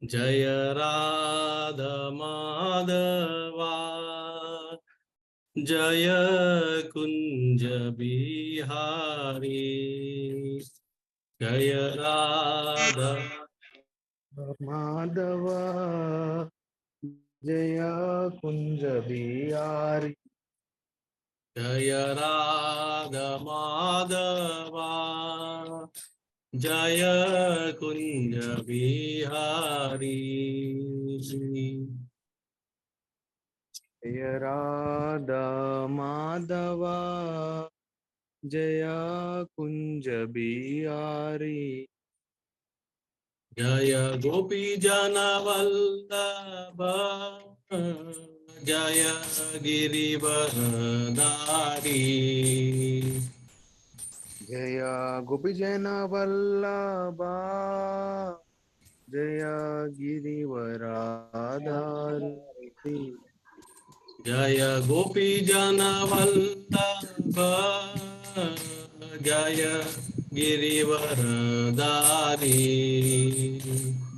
जय राधा माधवा जय कुंज बिहारी जय राधा माधवा जय कुंज बिहारी जय राधा माधवा जय कुंज बिहारी जय राधा माधवा जय कुंज बिहारी जय गोपी जन वल्लभ जय गिरिवरधारी जय गोपी जन वल्लभा जय गिरिवराधारी जय गोपी जन वल्लभ जय गिरिवरधारी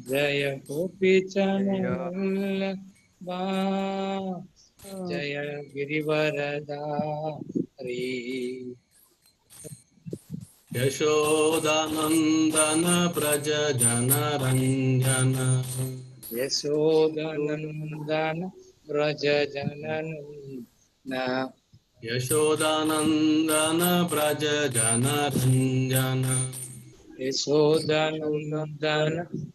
जय गोपी वल्लभा जय गिरिवरधारी यशोदानंदन व्रज जनरंजन यशोदनंदन व्रज जननंदन यशोदानंदन व्रज जनरंजन यशोदनंदन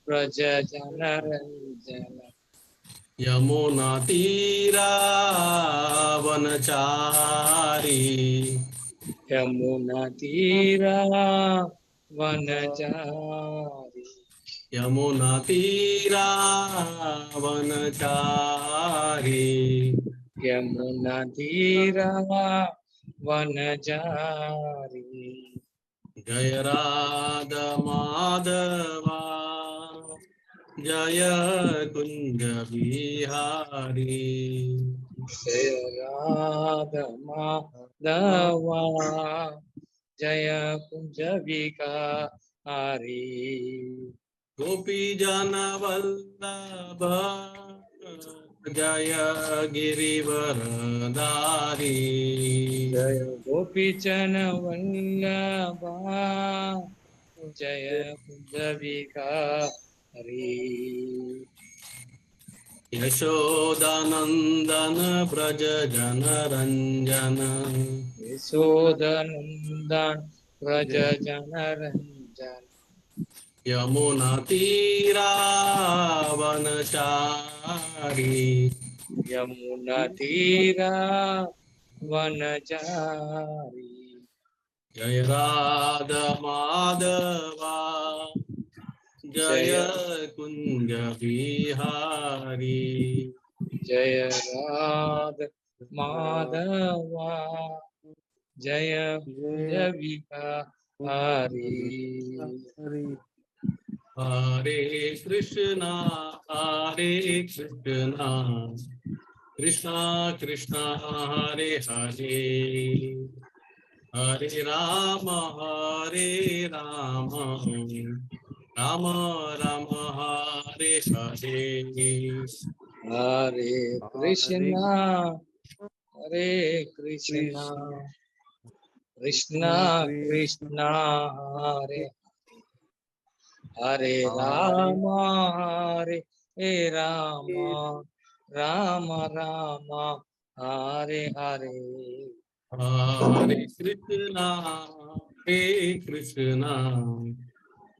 व्रज जनरंजन यमुना तीरा वनचारी यमुना तीरा वनचारी यमुना तीरा वनचारी यमुना तीरा वनचारी जय राधा माधवा जय कुंज बिहारी जय राधा माधवा जय कुंज बिहारी गोपी जन वल्लभ जय गिरिवरधारी जय गोपीचन वल्लभा जय कुंज बिहारी यशोदानंदन व्रज जनरंजन यशोदनंदन व्रज जनरंजन यमुना तीरा वनचारी यमुना तीरा वनचारी जय राधा माधवा जय कुंज बिहारी जय राधा माधवा जय कुंज बिहारी हरे Krishna Krishna Krishna Hare Hare Hare Ram Ram Ram Hare Hare Hare Krishna Krishna Krishna Hare Hare Ram Ram Ram Hare Hare Hare Krishna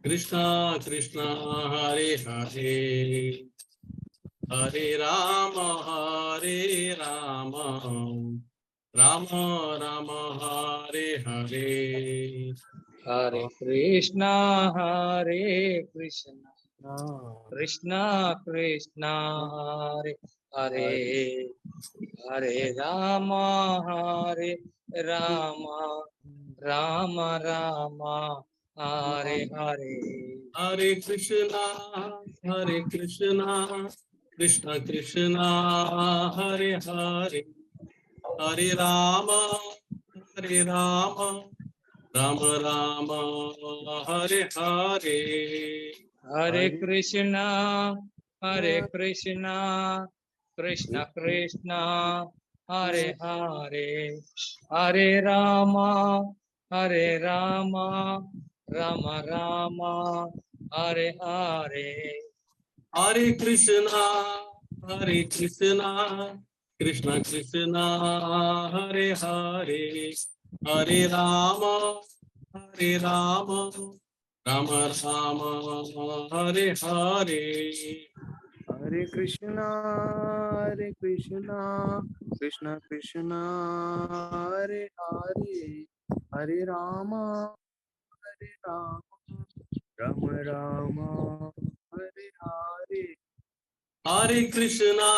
Krishna Krishna Hare Hare Hare Ram Ram Ram Hare Hare Hare Krishna Krishna Krishna Hare Hare Hare Ram Ram Ram Hare Hare Hare Krishna Krishna Krishna Hare Hare Hare Ram Ram Ram Hare Hare Hare Krishna Hare Krishna, Krishna Krishna, Hare Hare, Hare Rama, Hare Rama, Rama Rama, Hare Hare. Hare Krishna, Hare Krishna, Krishna Krishna, Hare Hare, Hare Rama, Hare Rama, Rama Rama, Hare Hare. Hare Krishna, Hare Krishna, Krishna Krishna, Hare Hare, Hare Rama, Hare Rama, Rama Rama, Hare Hare. Hare Krishna,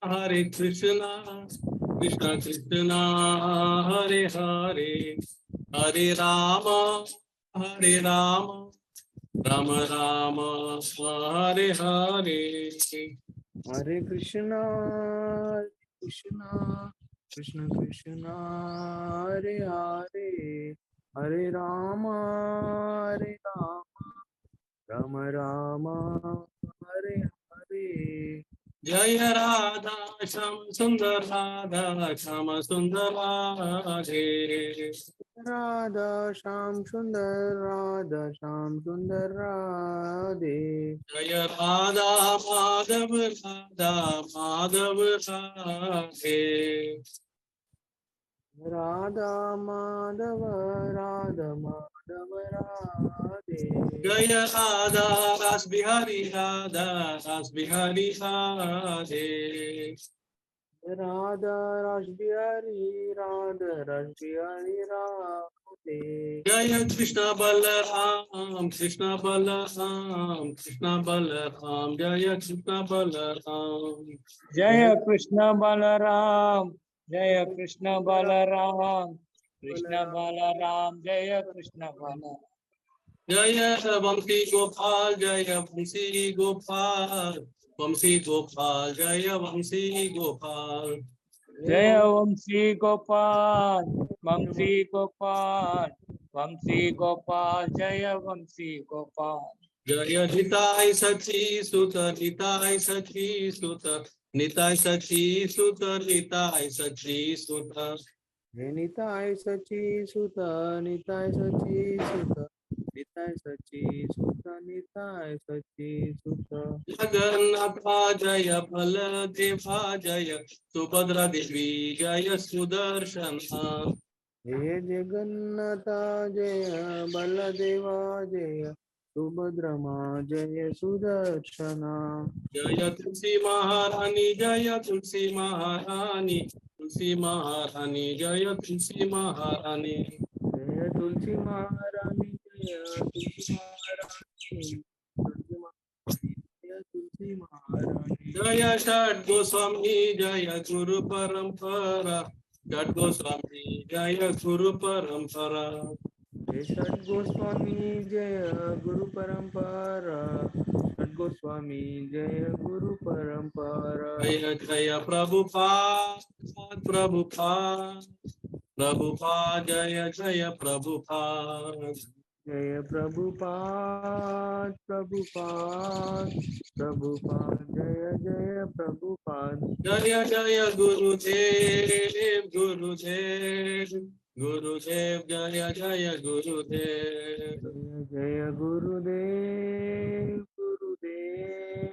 Hare Krishna, Krishna Krishna, Hare Hare, Hare Rama, Hare Rama, Rama Rama, Hare Hare. Hare Krishna, Hare Krishna, Krishna Krishna, Hare Hare, Hare Rama, Hare Rama, Rama Rama, Hare Hare. Jai Radha Sham Sundar Radha Sham Sundar Radhe. Radha Sham Sundar, Radha Sham Sundar Radhe. Jai Radha Madhav Radha Madhav Radhe. Radha Madhava, Radha Madhava Radhe. Jai Radha Ras Bihari Radha Ras Bihari Radhe. Radha Rashbihari, Radha Rashbihari Radhe. Jaya Krishna Balaram, Krishna Balaram, Krishna Balaram, Jaya Krishna Balaram. Jaya Krishna Balaram, Jaya Krishna Balaram, Krishna Balaram, Jaya Krishna Balaram. Jaya Vamsi Gopal, Jaya Vamsi Gopal, Vamsi Gopal, Jaya Vamsi Gopal. Jaya Vamsi Gopal, Vamsi Gopal, Vamsi Gopal, Jaya Vamsi Gopal. Jaya Nitai Sachi Suta, Nitai Sachi Suta, Nitai Sachi Suta, Nitai Sachi Suta. Nitai Sachi Sutta, Nitai Sachi Sutta, Nitai Sachi Sutta, Nitai Sachi Sutta. Jagannatha Jaya Baladeva Jaya Subhadra Devi Jaya Sudarshana. Jaya Jagannatha Jaya Baladeva Jaya Subhadrama Jaya Sudarshana. Jaya Tulsi Maharani Jaya Tulsi Maharani Tulsi Maharani Jaya Tulsi Maharani. Jaya Tulsi Maharani Jaya Tulsi Maharani Tulsi Maharani Jaya Tulsi Maharani. Jaya Shat Goswami Jaya Guru Parampara Shat Goswami Jaya Guru Parampara. Jai Sat Goswami Jaya Guru Parampara. Sat Goswami Jaya Guru Parampara. Jaya Jaya Prabhupada Prabhupada Prabhupada Jaya Jaya Prabhupada. Jaya Prabhupada Prabhupada Prabhupada Jaya Jaya Prabhupada. Jaya Jaya Gurudev Gurudev Gurudev Jaya Jaya Gurudev. Jaya Jaya Gurudev Gurudev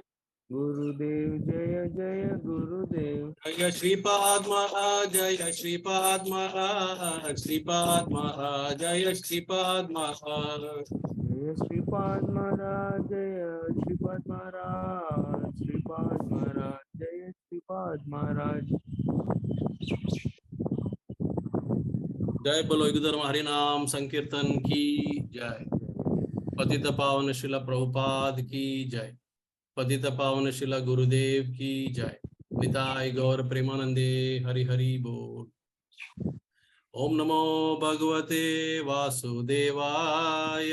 Gurudev Jaya Jaya Gurudev. Jaya Shripad Maharaj Jaya Shripad Maharaj Shripad Maharaj Jaya Shripad Maharaj. Jaya Shripad Maharaj Jaya Shripad Maharaj Shripad Maharaj Jaya Shripad Maharaj. जय बोलो युग धर्म हरि नाम संकीर्तन की जय। पतित पावन शिला प्रभुपाद की जय। पतित पावन शिला गुरुदेव की जय। निताय गौर प्रेमानंदे हरि हरि बोल। ओम नमो भगवते वासुदेवाय।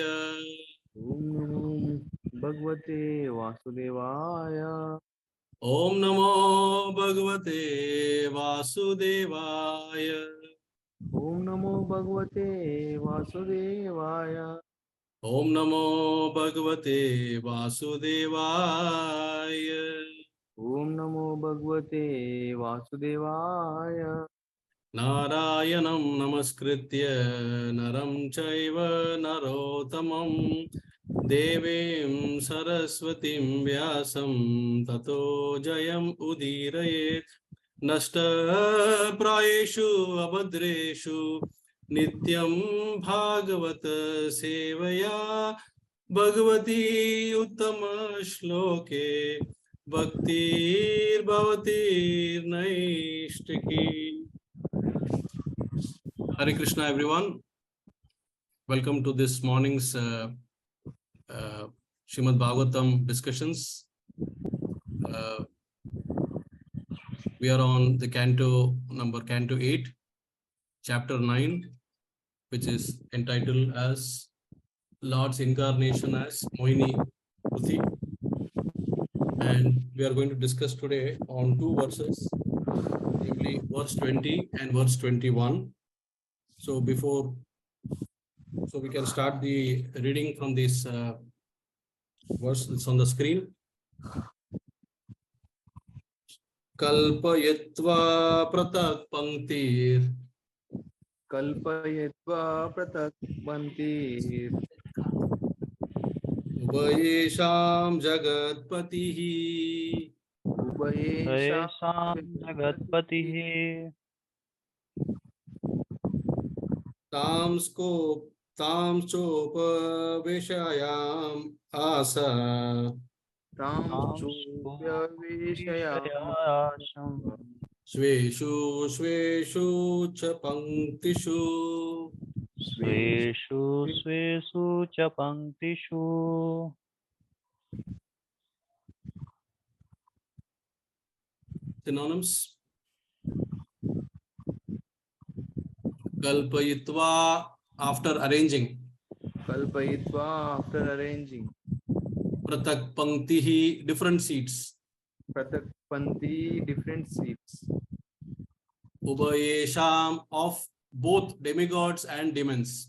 Om Namo Bhagavate Vasudevaya. ओम नमो भगवते वासुदेवाय। Om Namo Bhagavate Vasudevaya. Om Namo Bhagavate Vasudevaya. Om Namo Bhagavate Vasudevaya. Narayanam Namaskritya Naram Chaiva Narotamam Devim Saraswatim Vyasam Tato Jayam Udirayet Nashta Prayeshu Abhadreshu Nityam Bhagavata Sevaya Bhagavati Uttama Shloke Bhaktir Bhavatir Naishtaki. Hare Krishna, everyone. Welcome to this morning's Srimad Bhagavatam discussions. We are on the canto 8, chapter 9, which is entitled as Lord's Incarnation as Mohini Murti. And we are going to discuss today on 2 verses, namely verse 20 and verse 21. So we can start the reading from this verse. It's on the screen. Kalpayatva pratak panktir Kalpayatva pratak bantir. Ubayesham jagatpatihi Ubayesham Yesham Jagatpatihi tamschopaveshayam asa Ram Chupya Vishayam Vishayasham sveshu cha panktishu. Sveshu cha panktishu Synonyms: kalpayitva, after arranging. Kalpayatva, after arranging. Pratak panktihi, different seats. Pratak Panti, different seats. Ubayesham, of both demigods and demons.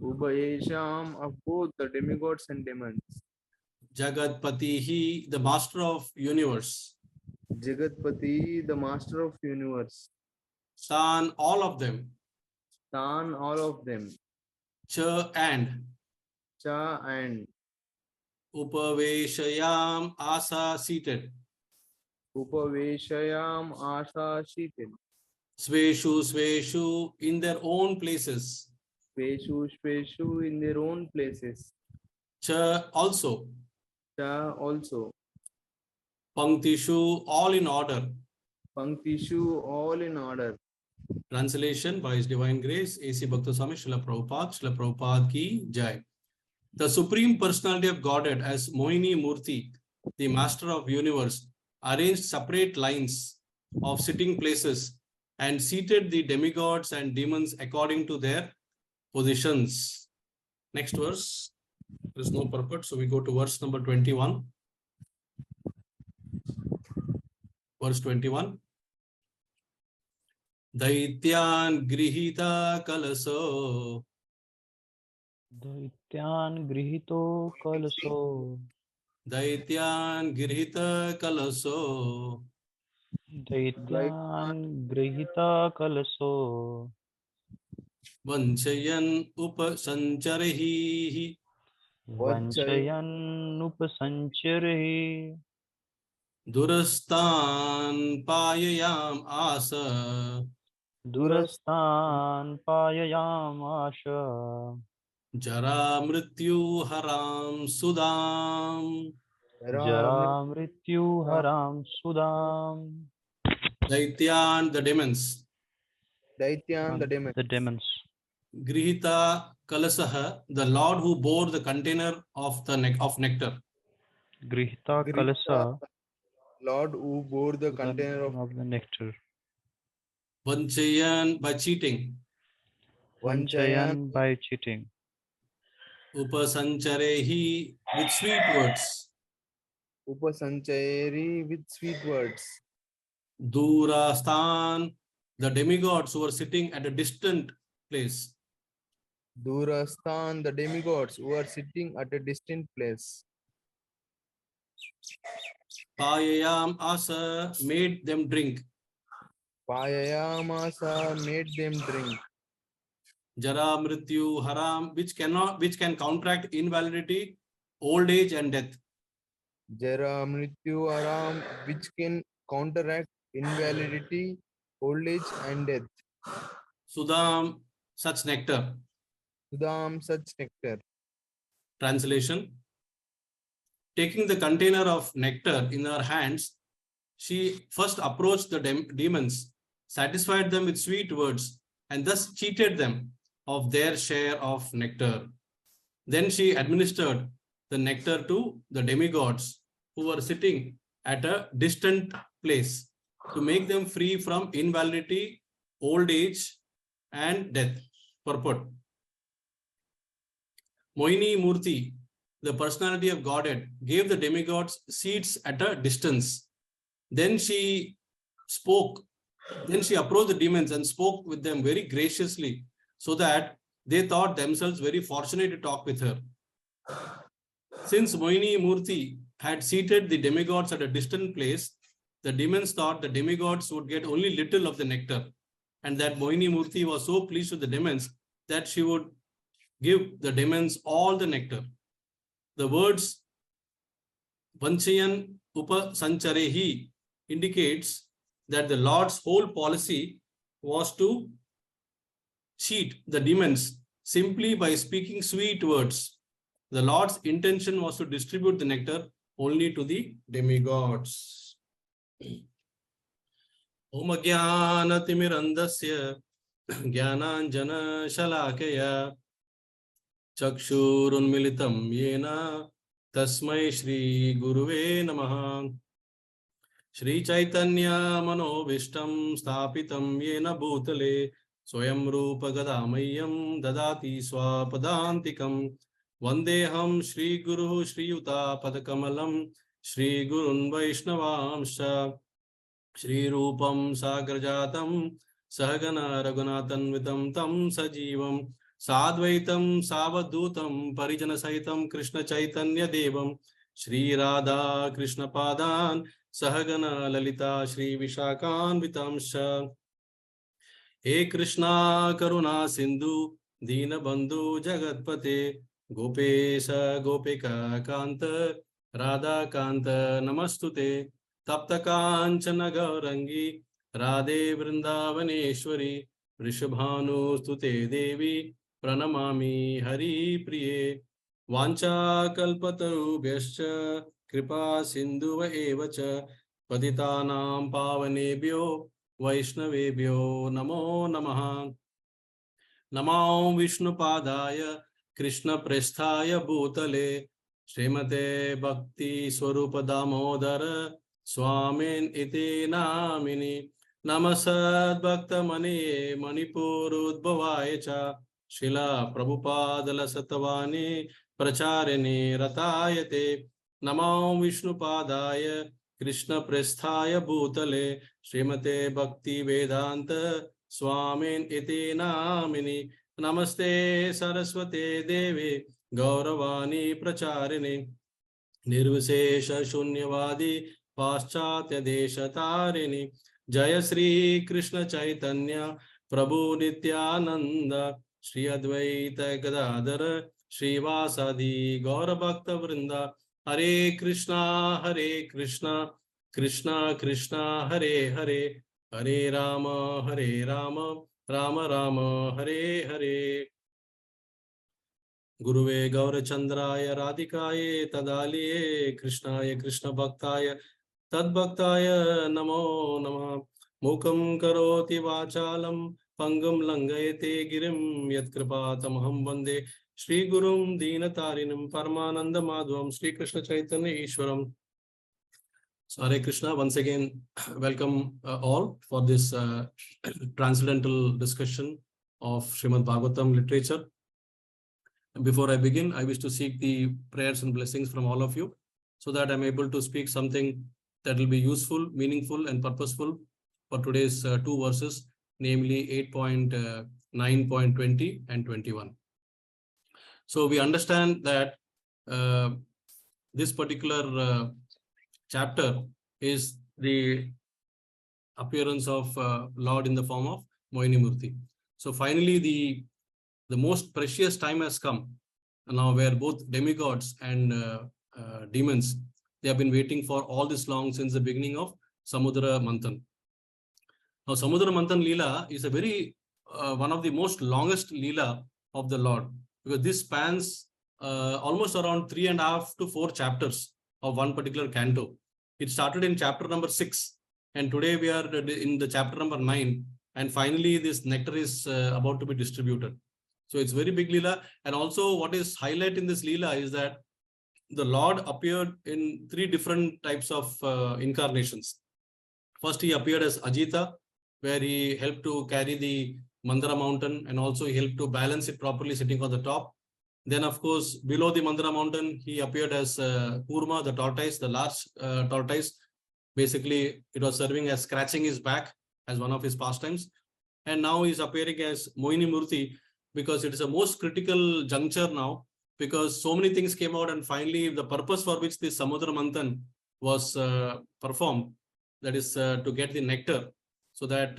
Ubayesham, of both the demigods and demons. Jagatpatihi, the master of universe. Jagatpati, the master of universe. San, all of them. Tan, all of them. Cha, and. Cha, and. Upaveshayam, asa, seated. Upaveshayam, Asha, Sheetil. Sveshu, in their own places. Speshu, in their own places. Cha, also. Cha, also. Panktishu, all in order. Panktishu, all in order. Translation by His Divine Grace, A.C. Bhaktaswami Srila Prabhupada ki Jai. The Supreme Personality of Godhead as Mohini Murti, the Master of Universe, arranged separate lines of sitting places and seated the demigods and demons according to their positions. Next verse. There is no purport, so we go to verse number 21. Verse 21. Daityan grihita kalaso. Daityan Grihito Kalaso Daityan grihita kalaso. Daityan Grihita Kalaso Vanchayan upasancharahi. Vanchayan Upasancharihi Durastan payayam asa. Durastan Payayam Asha Jara mrityu haram sudam. Jara Mrityu Haram Sudam Daityan, the demons. Daityan, the demons. The demons. Grihita kalasaha, the Lord who bore the container of the nectar. Grihita Kalasa, Lord who bore the container of the nectar. Vanchayan, by cheating. Vanchayan, by cheating. Upasancharehi, with sweet words. Upasanchayari, with sweet words. Durastan, the demigods who were sitting at a distant place. Durastan, the demigods who are sitting at a distant place. Payayam asa, made them drink. Payayamasa, made them drink. Jara mrityu haram, which can counteract invalidity, old age and death. Jara Mrityu Aram, which can counteract invalidity, old age, and death. Sudam, such nectar. Sudam, such nectar. Translation: taking the container of nectar in her hands, she first approached the demons, satisfied them with sweet words, and thus cheated them of their share of nectar. Then she administered the nectar to the demigods who were sitting at a distant place to make them free from invalidity, old age, and death. Purport: Mohini Murti, the personality of Godhead, gave the demigods seats at a distance. Then she approached the demons and spoke with them very graciously, so that they thought themselves very fortunate to talk with her. Since Mohini Murti had seated the demigods at a distant place, the demons thought the demigods would get only little of the nectar, and that Mohini Murti was so pleased with the demons that she would give the demons all the nectar. The words Vanchayan Upasancharehi indicates that the Lord's whole policy was to cheat the demons simply by speaking sweet words. The Lord's intention was to distribute the nectar only to the demigods. Om Jnana Timirandasya Jnananjana Shalakaya Chakshurunmilitam Yena Tasmai Shri Guruve Namaha. Shri Chaitanya Manovishtam Sthapitam Yena Bhutale Swayam Rupa Gadamayam Dadati Swapadantikam Vandeham Shri Guru Shri Yuta Padakamalam Shri Gurun Vaishnavamsha Shri Rupam Sagrajatam Sahagana Raghunathan Vitam Tam Sajivam Sadvaitam Savadutam Parijana Sahitam Krishna Chaitanya Devam Shri Radha Krishna Padan Sahagana Lalita Shri Vishakan Vitamsha. He Krishna Karuna Sindhu Dina Bandhu Jagatpate Gopesha Gopika Kanta Radha Kanta Namastute Tapta Kanchana Gaurangi Radhe Vrindavaneshwari Rishabhanu Stute Devi Pranamami Hari Priye Vancha Kalpatarubhyascha Kripa Sindhuva Evacha Patitanam Pavanebhyo Vaishnavebhyo Namo Namaha. Namo Vishnupadaya Krishna Presthaya Bhutale Srimate Bhakti Swarupa Damodara Swamin Iti Namini Namasad Bhaktamani Manipur Udbhavaya Cha Srila Prabhupada Satavani Pracharini Ratayate. Namo Vishnupadaya Krishna Presthaya Bhutale Srimate Bhaktivedanta Swamin Iti Namini Namaste Saraswate Devi Gauravani Pracharini Nirvishesha Shunyavadi Paschatya Deshatarini Jaya Sri Krishna Chaitanya Prabhu Nityananda Shri Advaita Gadadhara Shri Vasadi Gaura Bhakta Vrinda Hare Krishna Krishna Krishna Hare Hare Hare Rama Rama Rama Hare Hare. Guruve Gaurachandraya Radhikaye Tadaliye Krishnaya Krishna Bhaktaya Tadbhaktaya Namo Namah. Mukam Karoti Vachalam Pangam Langayate Girim Yatkripatamaham Vande Shri Gurum Deenatarinam Paramananda Madhvam Shri Krishna Chaitanya Ishwaram. So Hare Krishna, once again welcome all for this transcendental discussion of Srimad Bhagavatam literature. Before I begin, I wish to seek the prayers and blessings from all of you so that I'm able to speak something that will be useful, meaningful, and purposeful for today's two verses, namely 8.9.20 and 21. So we understand that this particular chapter is the appearance of Lord in the form of Mohini Murti. So finally, the most precious time has come now, where both demigods and demons, they have been waiting for all this long since the beginning of Samudra Manthan. Now, Samudra Manthan Leela is a very one of the most longest Leela of the Lord, because this spans almost around 3.5 to 4 chapters of one particular canto. It started in chapter number 6, and today we are in the chapter number 9, and finally this nectar is about to be distributed. So it's very big Leela. And also what is highlight in this Leela is that the Lord appeared in 3 different types of incarnations. First, he appeared as Ajita, where he helped to carry the Mandara mountain, and also he helped to balance it properly sitting on the top. Then, of course, below the Mandara mountain, he appeared as Kurma, the tortoise, the large tortoise. Basically, it was serving as scratching his back as one of his pastimes. And now he's appearing as Mohini Murti, because it is a most critical juncture now, because so many things came out, and finally the purpose for which this Samudra Manthan was performed, that is to get the nectar, so that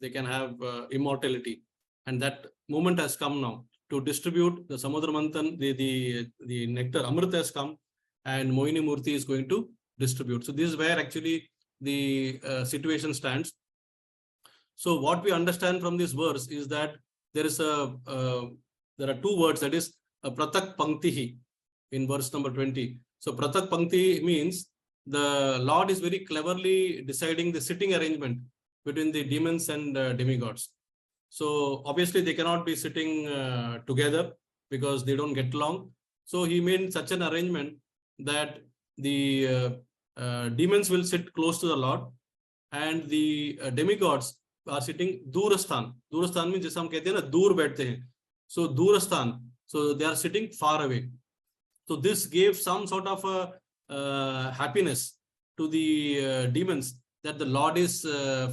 they can have immortality. And that moment has come now to distribute the Samudra Manthan, the nectar, Amrit has come, and Mohini Murti is going to distribute. So this is where actually the situation stands. So what we understand from this verse is that there is there are 2 words, that is pratak panktihi in verse number 20. So pratak pankti means the Lord is very cleverly deciding the sitting arrangement between the demons and demigods. So obviously they cannot be sitting together because they don't get along. So he made such an arrangement that the demons will sit close to the Lord, and the demigods are sitting Durasthan. Durasthan means जैसे हम कहते हैं ना दूर बैठते हैं. So Durasthan. So they are sitting far away. So this gave some sort of a happiness to the demons, that the Lord is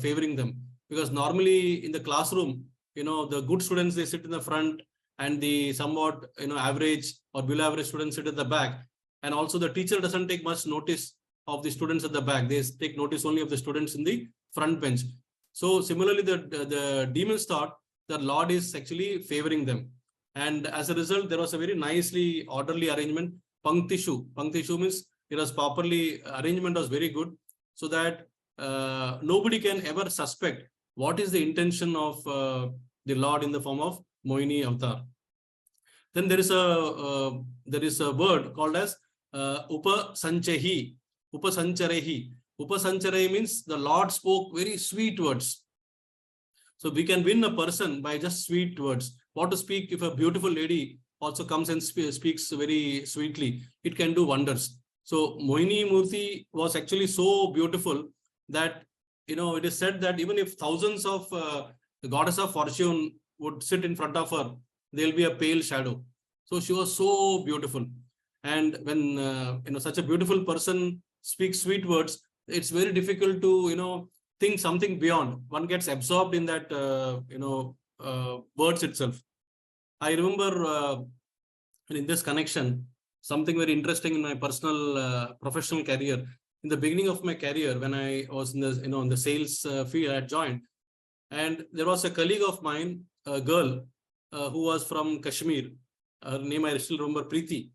favoring them. Because normally in the classroom, the good students, they sit in the front, and the somewhat average or below average students sit at the back. And also the teacher doesn't take much notice of the students at the back. They take notice only of the students in the front bench. So similarly, the demons thought the Lord is actually favoring them. And as a result, there was a very nicely orderly arrangement. Panktishu. Panktishu means it was properly, arrangement was very good, so that nobody can ever suspect what is the intention of the Lord in the form of Mohini Avatar. Then there is a word called as Upasanchahi. Upasancharehi. Upasancharehi means the Lord spoke very sweet words. So we can win a person by just sweet words. What to speak if a beautiful lady also comes and speaks very sweetly, it can do wonders. So Mohini Murti was actually so beautiful that it is said that even if thousands of the goddess of fortune would sit in front of her, there will be a pale shadow. So she was so beautiful. And when such a beautiful person speaks sweet words, it's very difficult to think something beyond. One gets absorbed in that words itself. I remember in this connection something very interesting in my personal professional career. In the beginning of my career, when I was in the in the sales field, I had joined, and there was a colleague of mine, a girl who was from Kashmir. Her name I still remember, Preeti,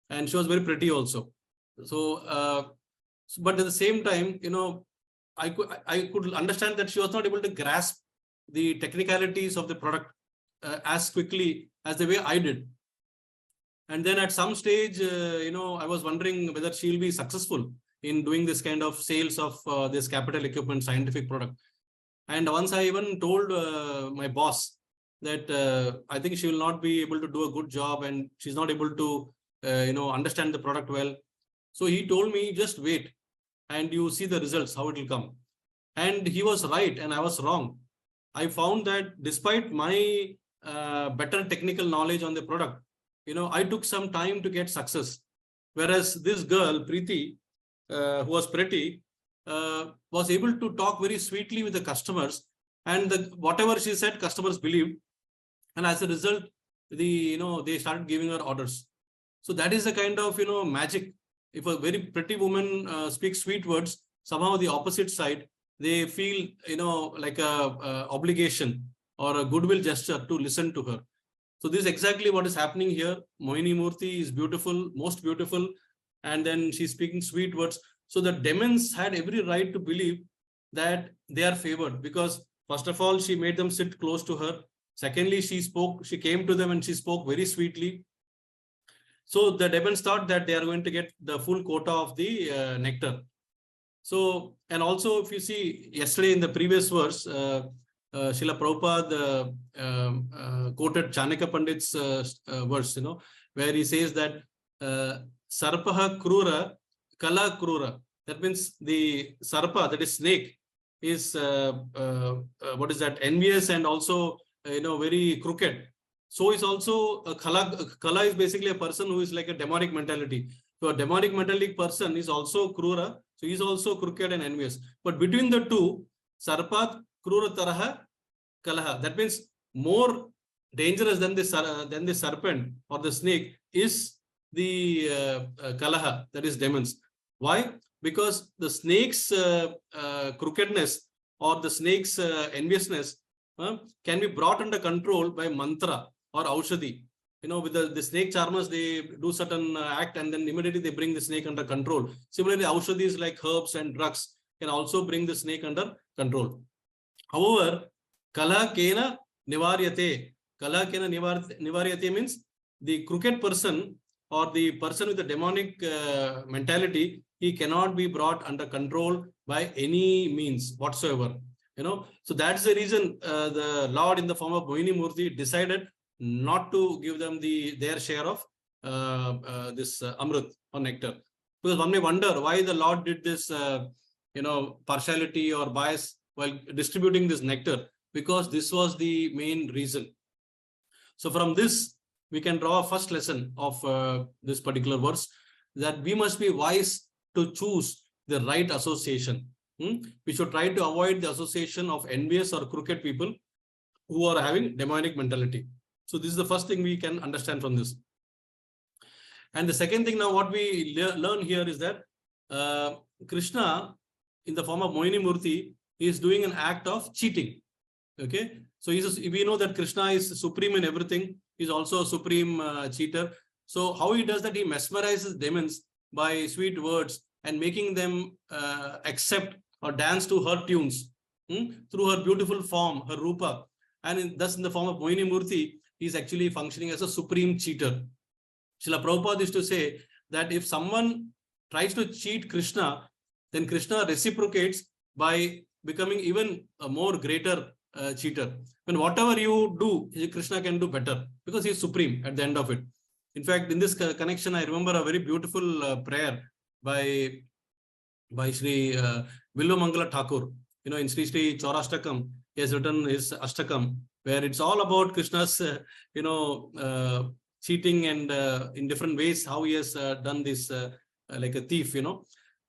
and she was very pretty also. So, but at the same time, I could understand that she was not able to grasp the technicalities of the product as quickly as the way I did. And then at some stage, I was wondering whether she'll be successful in doing this kind of sales of this capital equipment scientific product. And once I even told my boss that I think she will not be able to do a good job, and she's not able to understand the product well. So he told me, just wait and you see the results, how it will come. And he was right and I was wrong. I found that despite my better technical knowledge on the product, I took some time to get success. Whereas this girl, Preeti, who was pretty, was able to talk very sweetly with the customers, and whatever she said, customers believed. And as a result, they started giving her orders. So that is the kind of, magic. If a very pretty woman speaks sweet words, somehow the opposite side, they feel, like a obligation or a goodwill gesture to listen to her. So this is exactly what is happening here. Mohini Murthy is beautiful, most beautiful, and then she's speaking sweet words. So the demons had every right to believe that they are favored, because first of all, she made them sit close to her. Secondly, she came to them and she spoke very sweetly. So the demons thought that they are going to get the full quota of the nectar. So, and also if you see yesterday in the previous verse, Srila Prabhupada quoted Chanakya Pandit's verse, where he says that Sarpaha Krura, Kala Krura. That means the Sarpa, that is snake, is what is that? Envious and also very crooked. So is also a Kala. Kala is basically a person who is like a demonic mentality. So a demonic mentality person is also Krura. So he is also crooked and envious. But between the two, Sarpat Krura Taraha Kalaha. That means more dangerous than the serpent or the snake is the Kalaha, that is demons. Why? Because the snake's crookedness or the snake's enviousness can be brought under control by mantra or aushadhi. With the snake charmers, they do certain act and then immediately they bring the snake under control. Similarly, aushadhis like herbs and drugs can also bring the snake under control. However, Kala Kena Nivaryate. Kala Kena Nivaryate means the crooked person or the person with the demonic mentality, he cannot be brought under control by any means whatsoever. So that's the reason the Lord in the form of Mohini Murthy decided not to give them their share of this Amrit or nectar. Because one may wonder why the Lord did this, partiality or bias while distributing this nectar, because this was the main reason. So from this, we can draw a first lesson of this particular verse, that we must be wise to choose the right association. We should try to avoid the association of envious or crooked people who are having demonic mentality. So this is the first thing we can understand from this. And the second thing now what we learn here is that Krishna in the form of Mohini Murthy is doing an act of cheating. Okay, so we know that Krishna is supreme in everything. He's also a supreme cheater. So how he does that? He mesmerizes demons by sweet words and making them accept or dance to her tunes through her beautiful form, her rupa. And thus in the form of Mohini Murthy, he is actually functioning as a supreme cheater. Srila Prabhupada used to say that if someone tries to cheat Krishna, then Krishna reciprocates by becoming even a more greater cheater. When whatever you do, Krishna can do better because he is supreme at the end of it. In fact, in this connection, I remember a very beautiful prayer by Sri Vilvamangala Thakur. In Sri Sri Chaurashtakam, he has written his Ashtakam, where it's all about Krishna's, cheating and in different ways, how he has done this like a thief,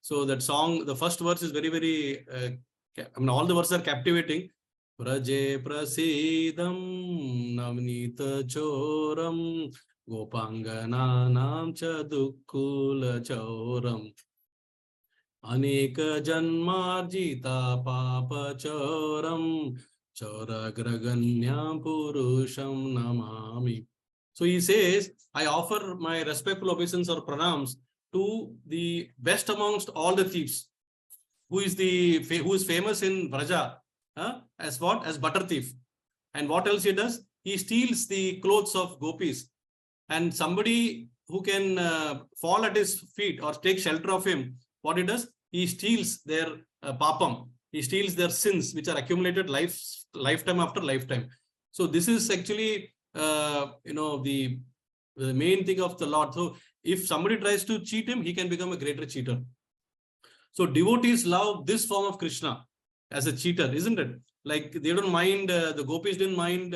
So that song, the first verse is very, very, all the verses are captivating. Praje prasidam navnita choram gopangana nam chadukkula choram aneka janmarjita papa choram choragraganyam purusham namami. So he says, I offer my respectful obeisance or pranams to the best amongst all the thieves, who is famous in Braja as what? As butter thief. And what else he does? He steals the clothes of gopis. And somebody who can fall at his feet or take shelter of him, what he does? He steals their papam. He steals their sins, which are accumulated lifetime after lifetime. So this is actually the main thing of the Lord. So if somebody tries to cheat him, he can become a greater cheater. So devotees love this form of Krishna as a cheater, isn't it? Like they don't mind, the gopis didn't mind,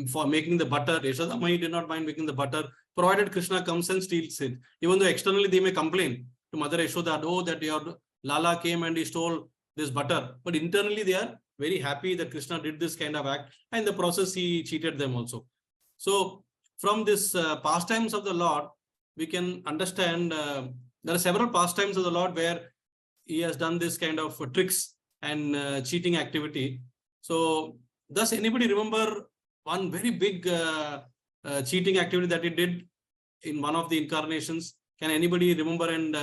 for making the butter. Yashoda Mai did not mind making the butter, provided Krishna comes and steals it. Even though externally they may complain to Mother Yashoda, oh, that your Lala came and he stole this butter. But internally they are very happy that Krishna did this kind of act. And in the process, he cheated them also. So from this pastimes of the Lord, we can understand there are several pastimes of the Lord where he has done this kind of tricks and cheating activity. So does anybody remember one very big cheating activity that he did in one of the incarnations? Can anybody remember and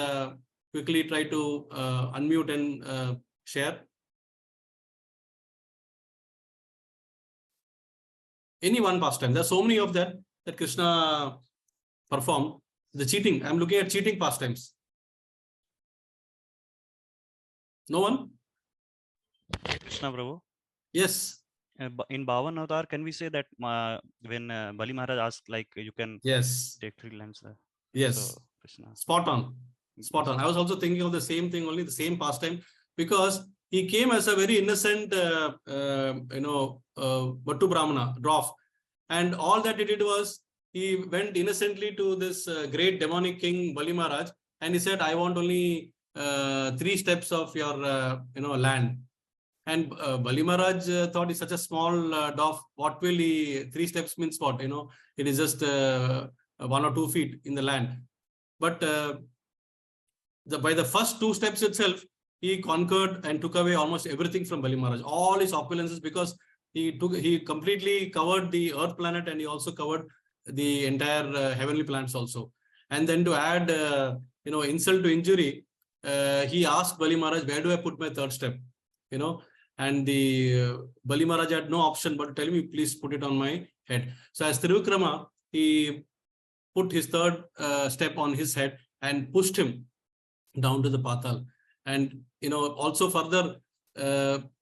quickly try to unmute and share? Any one pastime. There are so many of that Krishna performed. The cheating. I'm looking at cheating pastimes. No one? Krishna Prabhu. Yes. In Bhavan Avatar, can we say that when Bali Maharaj asked, like, you can Yes. take 3 lands? Yes. So, Krishna. Spot on. Spot on. I was also thinking of the same thing, only the same pastime, because he came as a very innocent, Vattu Brahmana, dwarf. And all that he did was, he went innocently to this great demonic king, Bali Maharaj, and he said, I want only 3 steps of your, land. And Bali Maharaj thought he's such a small dwarf. What will he, 3 steps means what? It is just 1 or 2 feet in the land. But by the first 2 steps itself, he conquered and took away almost everything from Bali Maharaj, all his opulences, because he completely covered the earth planet, and he also covered the entire heavenly planets also. And then to add, insult to injury, he asked Bali Maharaj, where do I put my 3rd step? And the Bali Maharaj had no option but to tell me, please put it on my head. So as Trivikrama, he put his 3rd step on his head and pushed him down to the Patal. And, also further,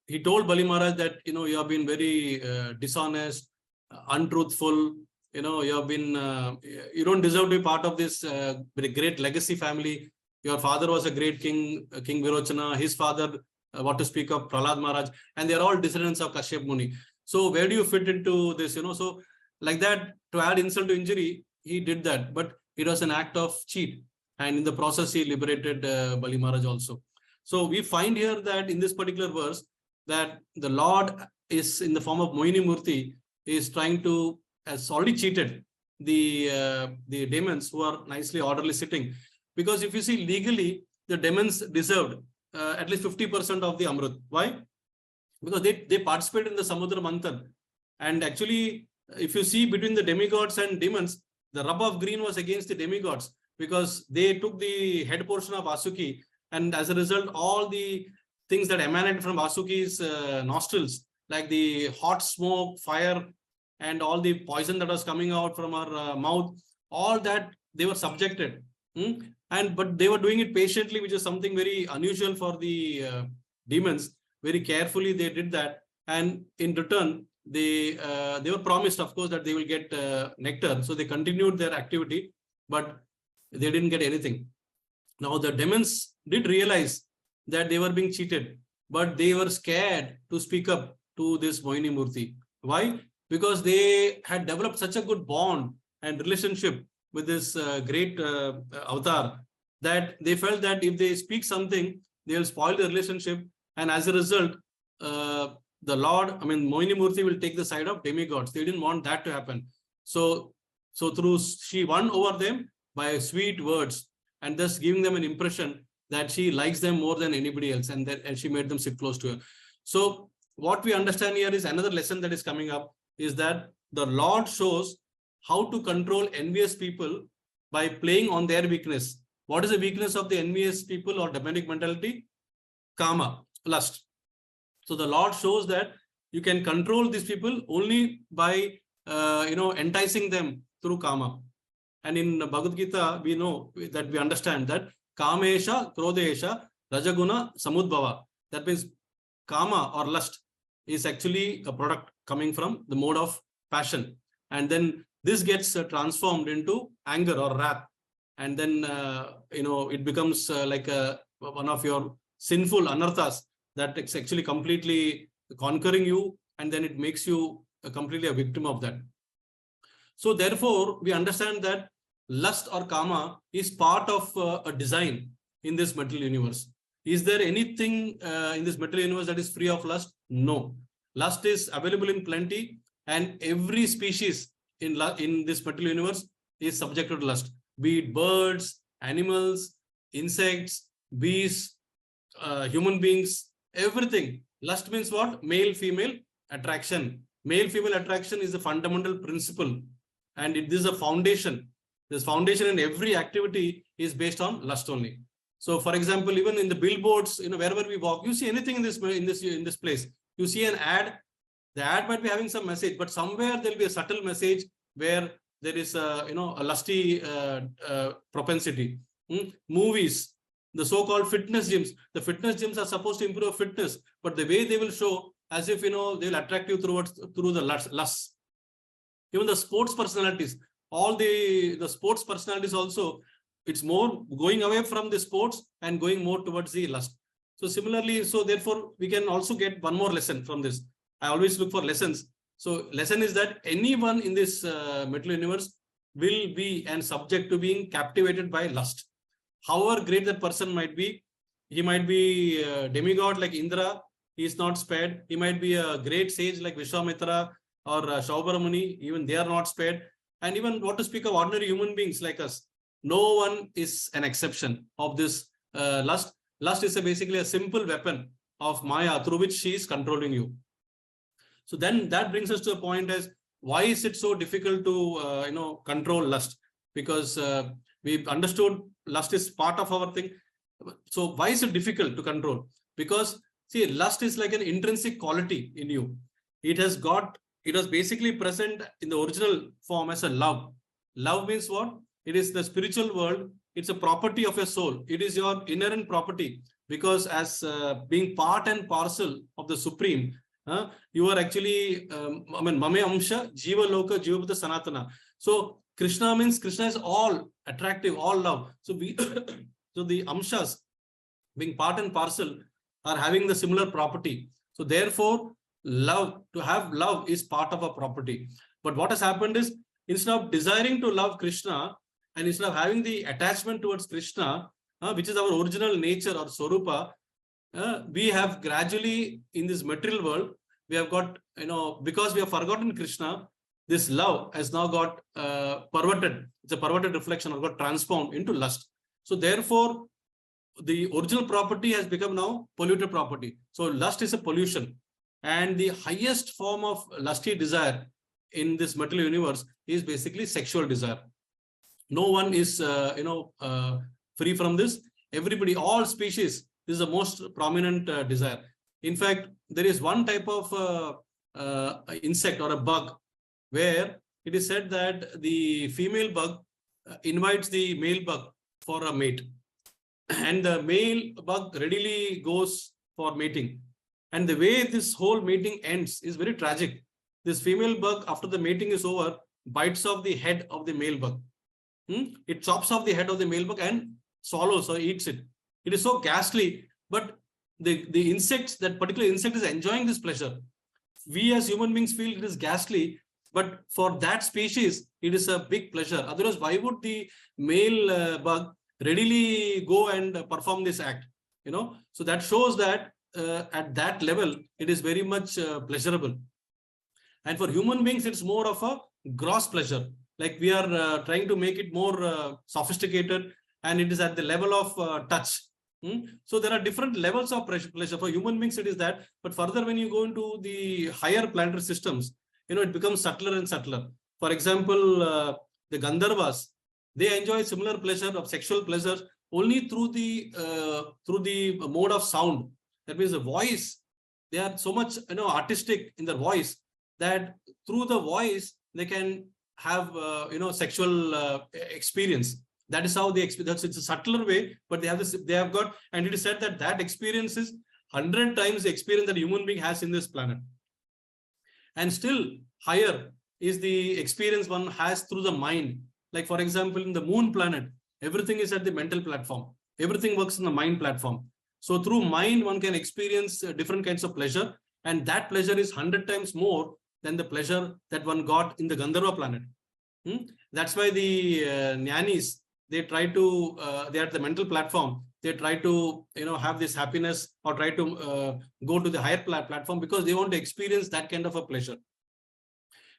he told Bali Maharaj that, you have been very dishonest, untruthful, you have been, you don't deserve to be part of this very great legacy family. Your father was a great king, King Virochana, his father, what to speak of Prahlad Maharaj, and they're all descendants of Kashyap Muni. So where do you fit into this, So like that, to add insult to injury, he did that, but it was an act of cheat. And in the process, he liberated Bali Maharaj also. So we find here that in this particular verse, that the Lord is in the form of Mohini Murti, is trying to, has already cheated the demons who are nicely orderly sitting. Because if you see legally, the demons deserved at least 50% of the Amrit. Why? Because they participated in the Samudra Manthan. And actually, if you see between the demigods and demons, the rub of green was against the demigods, because they took the head portion of Vasuki, and as a result, all the things that emanated from Vasuki's nostrils, like the hot smoke, fire, and all the poison that was coming out from her mouth, all that they were subjected. But they were doing it patiently, which is something very unusual for the demons. Very carefully they did that, and in return, they were promised, of course, that they will get nectar. So they continued their activity, but they didn't get anything. Now the demons did realize that they were being cheated, but they were scared to speak up to this Mohini Murti. Why? Because they had developed such a good bond and relationship with this great avatar, that they felt that if they speak something, they will spoil the relationship. And as a result, the Lord, Mohini Murti will take the side of demigods. They didn't want that to happen. So through, she won over them by sweet words, and thus giving them an impression that she likes them more than anybody else, and she made them sit close to her. So what we understand here is another lesson that is coming up, is that the Lord shows how to control envious people by playing on their weakness. What is the weakness of the envious people or demonic mentality? Kama, lust. So the Lord shows that you can control these people only by enticing them through kama. And in Bhagavad Gita, we know that, we understand that kamesha, krodesha, rajaguna, samudbhava. That means kama or lust is actually a product coming from the mode of passion. And then this gets transformed into anger or wrath. And then, it becomes like one of your sinful anarthas that it's actually completely conquering you. And then it makes you completely a victim of that. So therefore, we understand that lust or kama is part of a design in this material universe. Is there anything in this material universe that is free of lust? No. Lust is available in plenty, and every species in this material universe is subjected to lust. Be it birds, animals, insects, beasts, human beings, everything. Lust means what? Male, female attraction. Male, female attraction is the fundamental principle, and this is a foundation. This foundation in every activity is based on lust only. So, for example, even in the billboards, wherever we walk, you see anything in this place, you see an ad. The ad might be having some message, but somewhere there will be a subtle message where there is a lusty propensity. Movies, the so-called fitness gyms. The fitness gyms are supposed to improve fitness, but the way they will show as if they will attract you through the lust. Even the sports personalities, all the sports personalities also, it's more going away from the sports and going more towards the lust. So similarly, so therefore we can also get one more lesson from this. I always look for lessons. So lesson is that anyone in this material universe will be and subject to being captivated by lust. However great that person might be, he might be a demigod like Indra, he is not spared. He might be a great sage like Vishwamitra or Shaubhara Muni, even they are not spared. And even what to speak of ordinary human beings like us, no one is an exception of this lust. Lust is basically a simple weapon of Maya through which she is controlling you. So then that brings us to a point as why is it so difficult to control lust? Because we've understood lust is part of our thing. So why is it difficult to control? Because see, lust is like an intrinsic quality in you. It was basically present in the original form as a love. Love means what? It is the spiritual world. It's a property of your soul. It is your inherent property because as being part and parcel of the Supreme, you are actually, Mame Amsha, Jiva Loka, Jiva Buddha Sanatana. So Krishna means Krishna is all attractive, all love. So so the Amshas, being part and parcel, are having the similar property. So therefore, to have love is part of a property. But what has happened is, instead of desiring to love Krishna, and instead of having the attachment towards Krishna, which is our original nature or Swarupa, we have gradually in this material world, we have got, because we have forgotten Krishna, this love has now got perverted. It's a perverted reflection or got transformed into lust. So therefore, the original property has become now polluted property. So lust is a pollution. And the highest form of lusty desire in this material universe is basically sexual desire. No one is, free from this. Everybody, all species, this is the most prominent desire. In fact, there is one type of insect or a bug where it is said that the female bug invites the male bug for a mate. And the male bug readily goes for mating. And the way this whole mating ends is very tragic. This female bug, after the mating is over, bites off the head of the male bug. It chops off the head of the male bug and swallows or eats it. It is so ghastly, but the insects, that particular insect is enjoying this pleasure. We as human beings feel it is ghastly, but for that species, it is a big pleasure. Otherwise, why would the male bug readily go and perform this act? So that shows that at that level, it is very much pleasurable. And for human beings, it's more of a gross pleasure. Like we are trying to make it more sophisticated, and it is at the level of touch. So there are different levels of pleasure. For human beings, it is that. But further, when you go into the higher planetary systems, it becomes subtler and subtler. For example, the Gandharvas, they enjoy similar pleasure of sexual pleasure only through the mode of sound. That means the voice. They are so much artistic in their voice that through the voice they can have sexual experience. That is how they experience. It's a subtler way, but they have got, and it is said that that experience is 100 times the experience that a human being has in this planet. And still higher is the experience one has through the mind. Like for example, in the moon planet, everything is at the mental platform. Everything works in the mind platform. So through mind, one can experience different kinds of pleasure, and that pleasure is 100 times more than the pleasure that one got in the Gandharva planet. That's why the jnanis, they try to, they are at the mental platform. They try to, have this happiness or try to go to the higher platform because they want to experience that kind of a pleasure.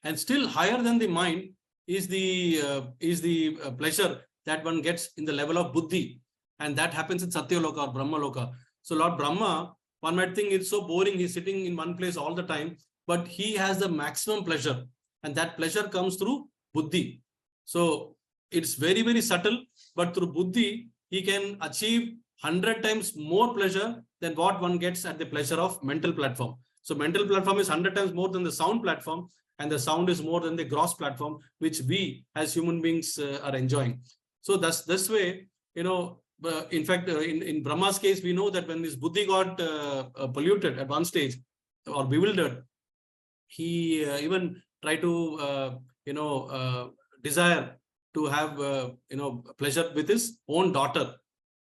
And still higher than the mind is the pleasure that one gets in the level of buddhi, and that happens in Satya Loka or Brahma Loka. So Lord Brahma, one might think it's so boring, he's sitting in one place all the time, but he has the maximum pleasure, and that pleasure comes through buddhi. So it's very, very subtle, but through buddhi, he can achieve 100 times more pleasure than what one gets at the pleasure of mental platform. So mental platform is 100 times more than the sound platform, and the sound is more than the gross platform, which we as human beings are enjoying. So that's this way, in fact, in Brahma's case, we know that when his buddhi got polluted at one stage or bewildered, he even tried to, desire to have, pleasure with his own daughter.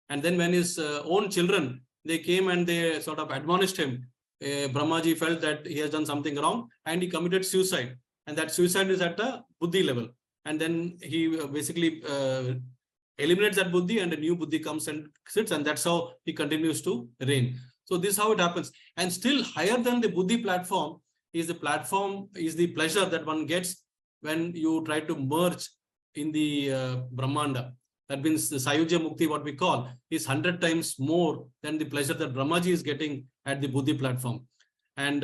And then when his own children, they came and they sort of admonished him, Brahmaji felt that he has done something wrong and he committed suicide. And that suicide is at a buddhi level. And then he basically eliminates that buddhi and a new buddhi comes and sits, and that's how he continues to reign. So this is how it happens. And still higher than the buddhi platform is the pleasure that one gets when you try to merge in the Brahmanda. That means the Sayujya Mukti, what we call, is 100 times more than the pleasure that Brahmaji is getting at the buddhi platform. And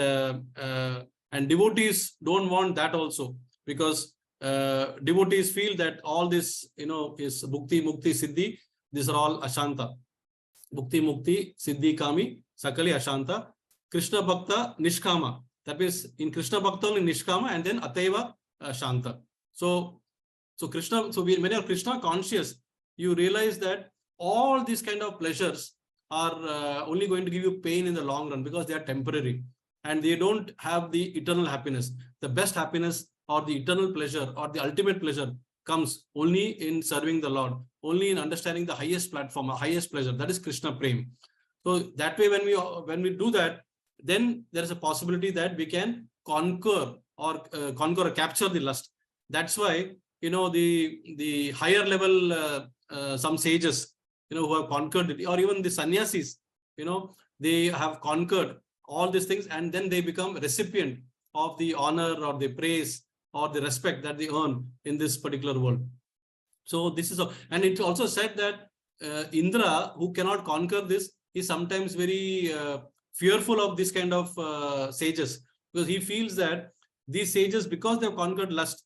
devotees don't want that also, because devotees feel that all this, is Bhukti, Mukti, Siddhi, these are all Ashanta. Bhukti, Mukti, Siddhi, Kami, Sakali, Ashanta. Krishna Bhakta, Nishkama. That means in Krishna Bhakta only Nishkama, and then Ateva, Shanta. So Krishna, when you're Krishna conscious, you realize that all these kind of pleasures are only going to give you pain in the long run, because they are temporary and they don't have the eternal happiness. The best happiness or the eternal pleasure or the ultimate pleasure comes only in serving the Lord, only in understanding the highest platform, or highest pleasure, that is Krishna Prem. So that way, when we do that, then there is a possibility that we can conquer or capture the lust. That's why, the higher level, some sages, who have conquered it, or even the sannyasis, they have conquered all these things, and then they become recipient of the honor or the praise or the respect that they earn in this particular world. So this is, and it also said that Indra, who cannot conquer this, is sometimes very fearful of this kind of sages, because he feels that these sages, because they have conquered lust,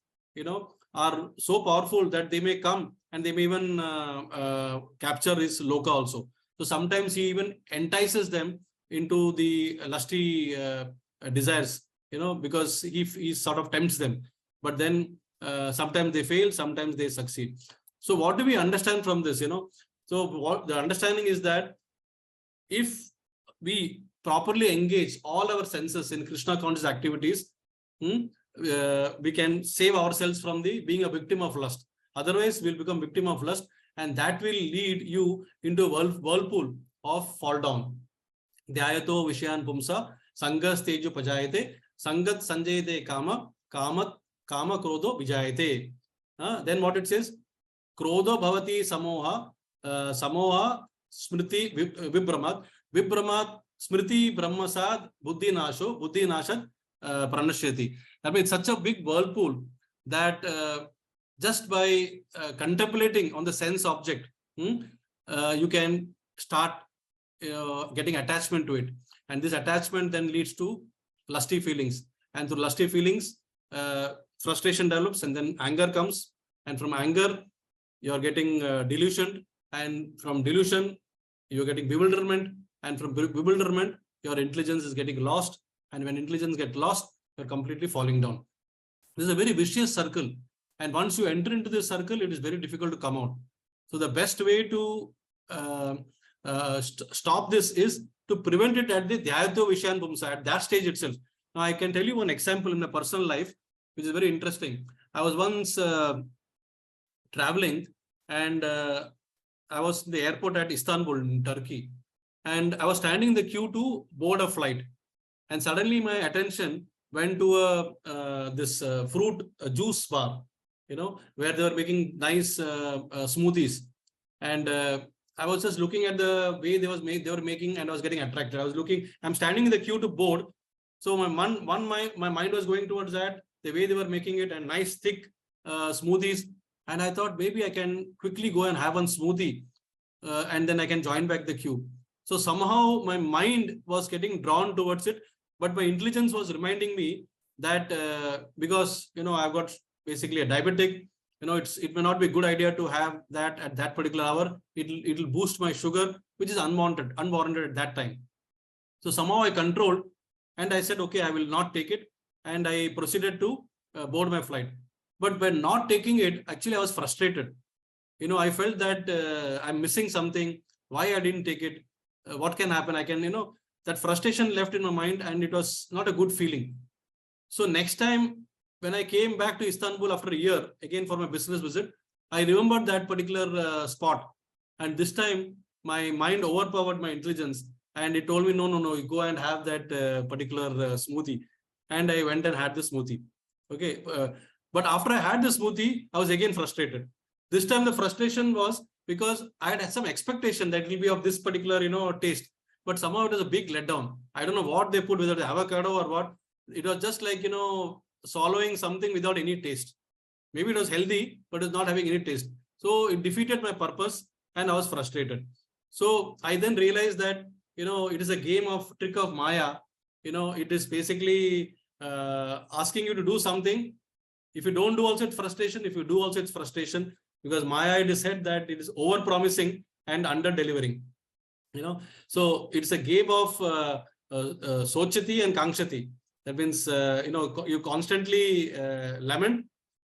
are so powerful that they may come and they may even capture his loka also. So sometimes he even entices them into the lusty desires, because he sort of tempts them. But then sometimes they fail, sometimes they succeed. So what do we understand from this? So what the understanding is that if we properly engage all our senses in Krishna conscious activities, we can save ourselves from being a victim of lust. Otherwise, we'll become victim of lust, and that will lead you into a whirlpool of fall down. Dhyayato Vishayan Pumsa, Sangas Teju Pajayate, Sangat Sanjayate Kama, Kama Krodho Vijayate. Then what it says? Krodho Bhavati Samoha, Samoha Smriti Vibramad, Vibramad Smriti Brahmasad, Buddhi Nasho, Buddhi Nashad Pranashyati. I mean, it's such a big whirlpool that just by contemplating on the sense object, you can start getting attachment to it. And this attachment then leads to lusty feelings. And through lusty feelings, frustration develops, and then anger comes. And from anger, you're getting delusion. And from delusion, you're getting bewilderment. And from bewilderment, your intelligence is getting lost. And when intelligence gets lost, you're completely falling down. This is a very vicious circle. And once you enter into this circle, it is very difficult to come out. So the best way to stop this is to prevent it at the Dhyayato Vishayan Pumsa, at that stage itself. Now, I can tell you one example in my personal life, which is very interesting. I was once traveling, and I was in the airport at Istanbul in Turkey. And I was standing in the queue to board a flight. And suddenly my attention went to this fruit juice bar, where they were making nice smoothies. And I was just looking at the way they were making, and I was getting attracted. I'm standing in the queue to board. So my mind was going towards that. the way they were making it, and nice thick smoothies. And I thought maybe I can quickly go and have one smoothie, and then I can join back the queue. So somehow my mind was getting drawn towards it, but my intelligence was reminding me that because I've got basically a diabetic, it may not be a good idea to have that at that particular hour. It'll boost my sugar, which is unwarranted at that time. So somehow I controlled, and I said, okay, I will not take it, and I proceeded to board my flight. But by not taking it, actually I was frustrated. I felt that I'm missing something. Why I didn't take it? What can happen? I can, that frustration left in my mind, and it was not a good feeling. So next time when I came back to Istanbul after a year, again for my business visit, I remembered that particular spot. And this time my mind overpowered my intelligence, and it told me, no, you go and have that particular smoothie. And I went and had the smoothie. Okay. But after I had the smoothie, I was again frustrated. This time the frustration was because I had some expectation that it will be of this particular, taste. But somehow it was a big letdown. I don't know what they put, whether the avocado or what. It was just like, swallowing something without any taste. Maybe it was healthy, but it's not having any taste. So it defeated my purpose, and I was frustrated. So I then realized that, it is a game of trick of Maya. It is basically asking you to do something. If you don't do also, it's frustration. If you do also, it's frustration, because Maya, it is said that it is over promising and under delivering. So it's a game of sochati and kankshati. That means, you constantly lament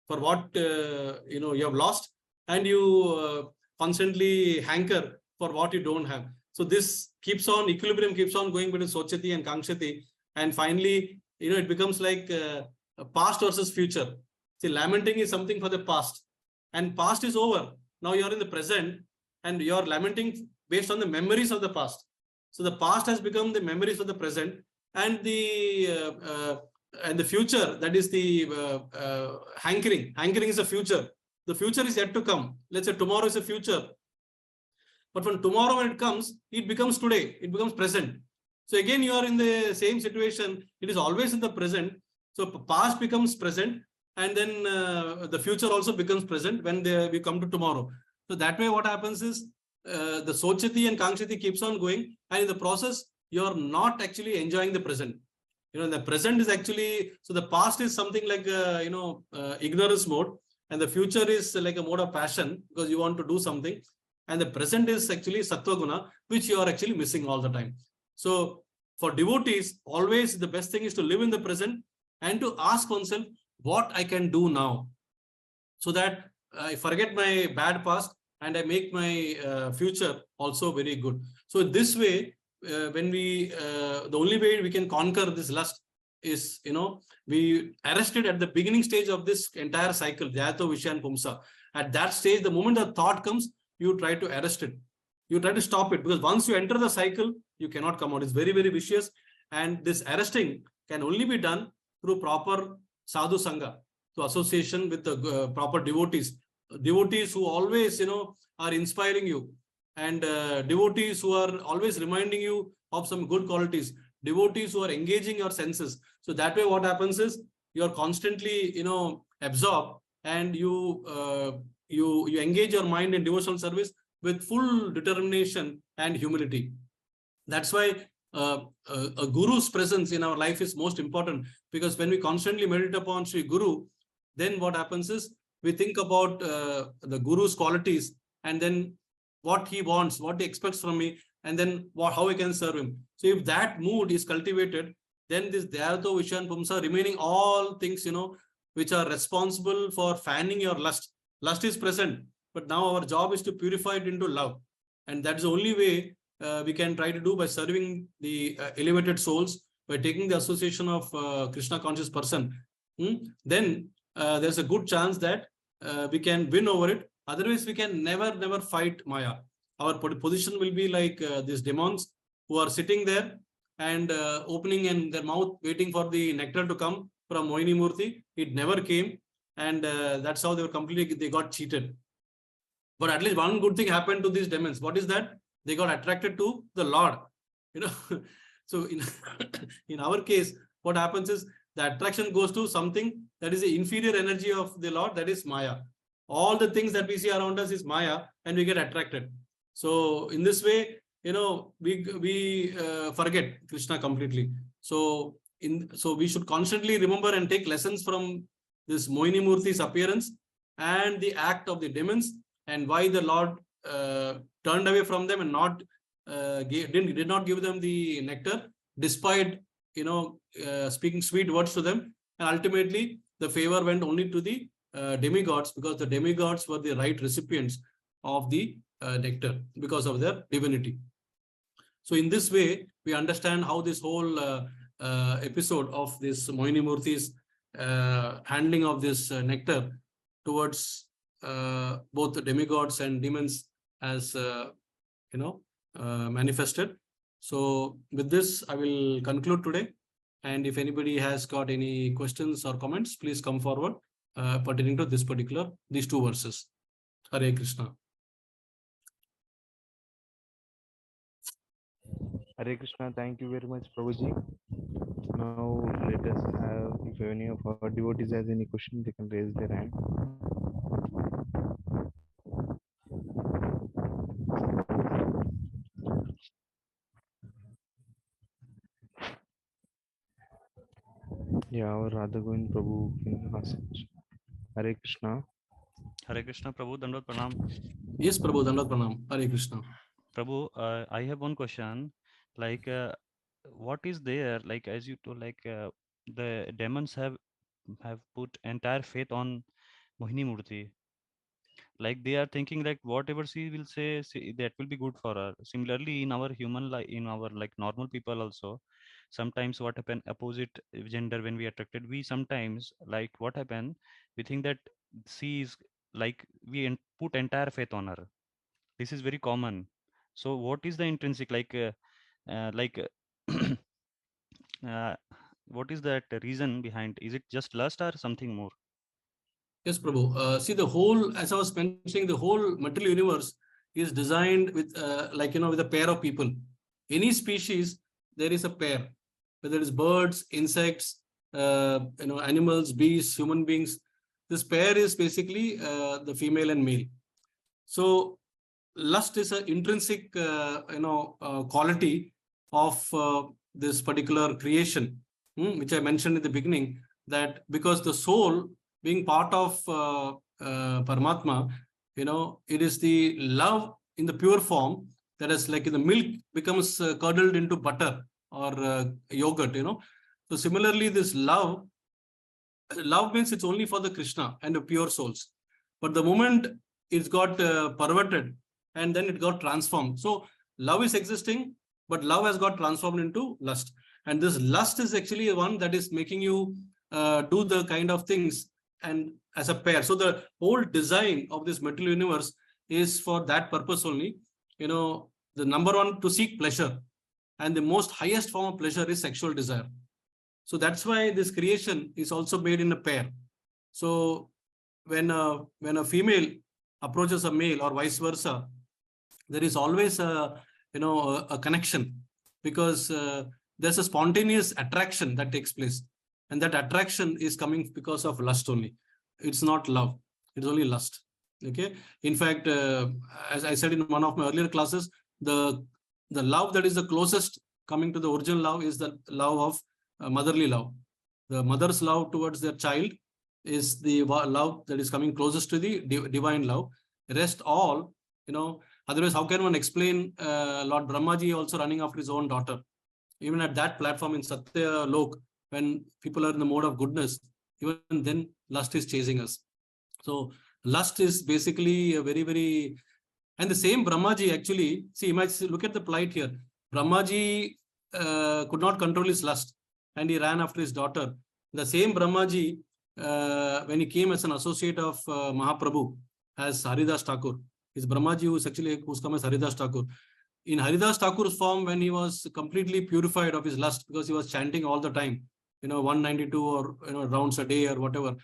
for what, you have lost, and you constantly hanker for what you don't have. So this equilibrium keeps on going between sochati and kankshati. And finally, it becomes like past versus future. See, lamenting is something for the past, and past is over. Now you're in the present, and you're lamenting based on the memories of the past. So the past has become the memories of the present, and the future, that is the hankering. Hankering is the future. The future is yet to come. Let's say tomorrow is the future. But when tomorrow, when it comes, it becomes today. It becomes present. So again, you are in the same situation. It is always in the present. So past becomes present, and then the future also becomes present when we come to tomorrow. So that way, what happens is the sochati and kankshati keeps on going, and in the process, you're not actually enjoying the present. The present is actually, so the past is something like ignorance mode, and the future is like a mode of passion because you want to do something, and the present is actually sattva guna, which you are actually missing all the time. So for devotees, always the best thing is to live in the present and to ask oneself what I can do now, so that I forget my bad past and I make my future also very good. So this way, when the only way we can conquer this lust is, we arrest it at the beginning stage of this entire cycle, Jayata Vishyan Pumsa. At that stage, the moment the thought comes, you try to arrest it. You try to stop it, because once you enter the cycle, you cannot come out. It's very, very vicious. And this arresting can only be done through proper sadhu sangha, through association with the proper devotees. Devotees who always, are inspiring you, and devotees who are always reminding you of some good qualities. Devotees who are engaging your senses. So that way, what happens is you are constantly, absorbed, and you engage your mind in devotional service with full determination and humility. That's why a guru's presence in our life is most important, because when we constantly meditate upon Sri Guru, then what happens is we think about the guru's qualities, and then what he wants, what he expects from me, and then how we can serve him. So if that mood is cultivated, then this Dhyato Vishyan Pumsa, remaining all things, which are responsible for fanning your lust. Lust is present, but now our job is to purify it into love. And that's the only way we can try to do, by serving the elevated souls, by taking the association of Krishna conscious person. Then there's a good chance that we can win over it. Otherwise, we can never fight Maya. Our position will be like these demons who are sitting there and opening in their mouth, waiting for the nectar to come from Mohini Murthy. It never came, and that's how they got cheated. But at least one good thing happened to these demons. What is that? They got attracted to the Lord. So in our case, what happens is the attraction goes to something that is the inferior energy of the Lord, that is Maya. All the things that we see around us is Maya, and we get attracted. So in this way, we forget Krishna completely. So we should constantly remember and take lessons from this Mohini Murthi's appearance and the act of the demons, and why the Lord turned away from them and did not give them the nectar, despite speaking sweet words to them. And ultimately, the favor went only to the demigods, because the demigods were the right recipients of the nectar because of their divinity. So in this way, we understand how this whole episode of this Mohini Murthi's handling of this nectar towards both the demigods and demons has manifested. So with this, I will conclude today. And if anybody has got any questions or comments, please come forward pertaining to these two verses. Hare Krishna. Hare Krishna. Thank you very much, Prabhuji. Now let us have, if any of our devotees has any question, they can raise their hand. Yeah, our Radha Govind Prabhu can ask. Hare Krishna. Hare Krishna, Prabhu. Dandavat Pranam. Yes, Prabhu, Dandavat Pranam. Hare Krishna. Prabhu, I have one question. Like, what is there? Like, as you told, like the demons have put entire faith on Mohini Murti. Like they are thinking like whatever she will say, that will be good for her. Similarly, in our human life, in our like normal people also, sometimes what happen, opposite gender when we attracted, we sometimes like what happen, we think that she is like put entire faith on her. This is very common. So what is the intrinsic like what is that reason behind? Is it just lust or something more? Yes, Prabhu. See, the whole, as I was mentioning, the whole material universe is designed with, with a pair of people. Any species, there is a pair, whether it's birds, insects, animals, beasts, human beings. This pair is basically the female and male. So lust is an intrinsic, quality of this particular creation, which I mentioned in the beginning, that because the soul, being part of Paramatma, it is the love in the pure form that is like in the milk becomes curdled into butter or yogurt, So similarly, this love means it's only for the Krishna and the pure souls. But the moment it's got perverted and then it got transformed. So love is existing, but love has got transformed into lust. And this lust is actually one that is making you do the kind of things and as a pair. So the whole design of this material universe is for that purpose only. The number one, to seek pleasure. And the most highest form of pleasure is sexual desire. So that's why this creation is also made in a pair. So when a female approaches a male or vice versa, there is always a connection, because there's a spontaneous attraction that takes place. And that attraction is coming because of lust only. It's not love. It's only lust. Okay. In fact, as I said in one of my earlier classes, the love that is the closest coming to the original love is the love of motherly love. The mother's love towards their child is the love that is coming closest to the divine love. The rest all, otherwise, how can one explain Lord Brahmaji also running after his own daughter? Even at that platform in Satya Lok, when people are in the mode of goodness, even then lust is chasing us. So lust is basically a very, very, and the same Brahmaji actually, see, look at the plight here. Brahmaji could not control his lust and he ran after his daughter. The same Brahmaji, when he came as an associate of Mahaprabhu, as Haridas Thakur, is Brahmaji who's come as Haridas Thakur. In Haridas Thakur's form, when he was completely purified of his lust, because he was chanting all the time, 192 or rounds a day or whatever.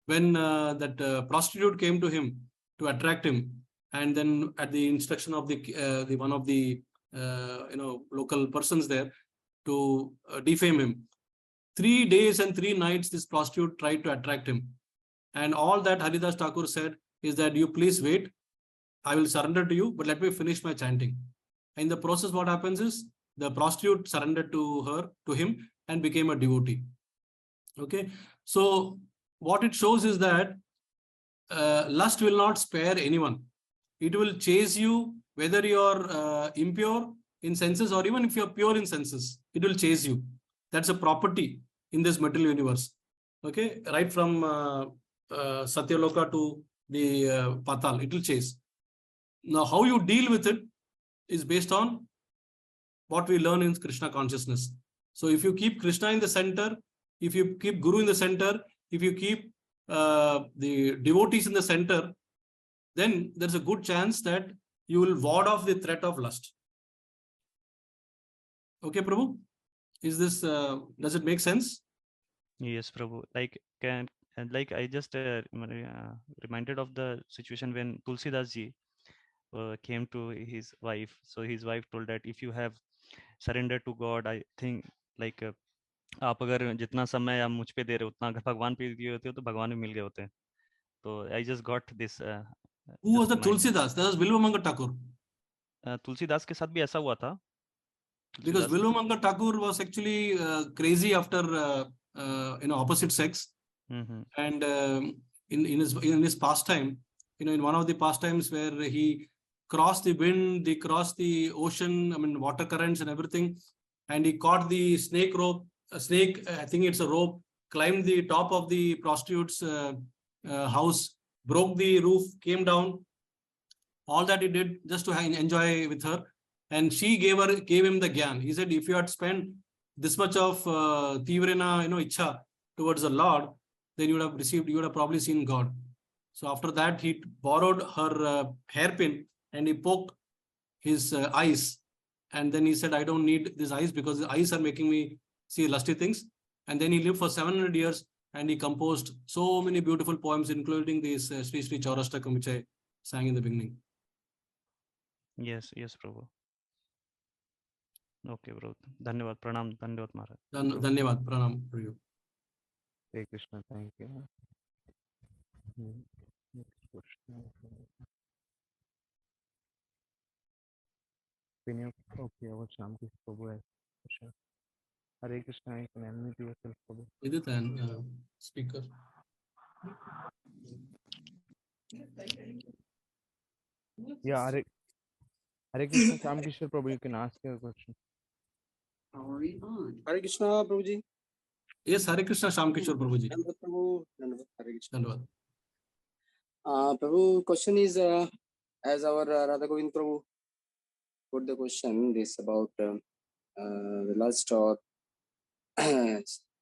When that prostitute came to him to attract him, and then at the instruction of the one of the local persons there to defame him, 3 days and 3 nights, this prostitute tried to attract him. And all that Haridas Thakur said is that you please wait. I will surrender to you, but let me finish my chanting. In the process, what happens is the prostitute surrendered to him, and became a devotee. Okay. So what it shows is that lust will not spare anyone. It will chase you, whether you're impure in senses or even if you're pure in senses, it will chase you. That's a property in this material universe. Okay, right from Satyaloka to the Patal, it will chase. Now, how you deal with it is based on what we learn in Krishna consciousness. So if you keep Krishna in the center, if you keep Guru in the center, if you keep the devotees in the center, then there's a good chance that you will ward off the threat of lust. Okay, Prabhu? Is this, does it make sense? Yes, Prabhu. Like I just reminded of the situation when Tulsidas ji came to his wife. So his wife told that if you have surrendered to God, I think like आप अगर जितना समय आप मुझ पे दे रहे हो उतना अगर भगवान पे दिए होते हो तो भगवान भी मिल गए होते हैं. तो I just got this. Who was just the remind- Tulsidas? That was Bilvamangal Thakur. Tulsidas के साथ भी ऐसा हुआ था. Because Tulsidas- Bilvamangal Thakur was actually crazy after opposite sex. Mhm. And in his pastime, in one of the pastimes where he crossed the wind, he crossed the ocean, water currents and everything, and he caught the snake rope, a snake, I think it's a rope, climbed the top of the prostitute's house, broke the roof, came down. All that he did just to enjoy with her, and she gave him the gyan. He said, if you had spent this much of tivrena, ichha towards the Lord, then you would have probably seen God. So after that, he borrowed her hairpin and he poked his eyes. And then he said, I don't need these eyes because the eyes are making me see lusty things. And then he lived for 700 years and he composed so many beautiful poems, including this Sri Sri Chaurashtakam, which I sang in the beginning. Yes, Prabhu. Okay, bro. धन्यवाद, प्रणाम, धन्यवाद महाराज. Dhanyavad, pranam for you. Hare Krishna, thank you. Next question. Okay, our Shamki Prabhu has question. Hare Krishna, you can unmute yourself, Prabhu. Vidit and speaker. Yeah, Hare Krishna, Shamkishwar Prabhu, you can ask your question. Hare Krishna, Prabhuji. Yes, Hare Krishna, Shamkishwar Prabhuji. Dandavad, Prabhu. Dandavad, Hare Krishna. Dhanyavad. Prabhu, question is, as our Radha Govind Prabhu put the question, this about the lust or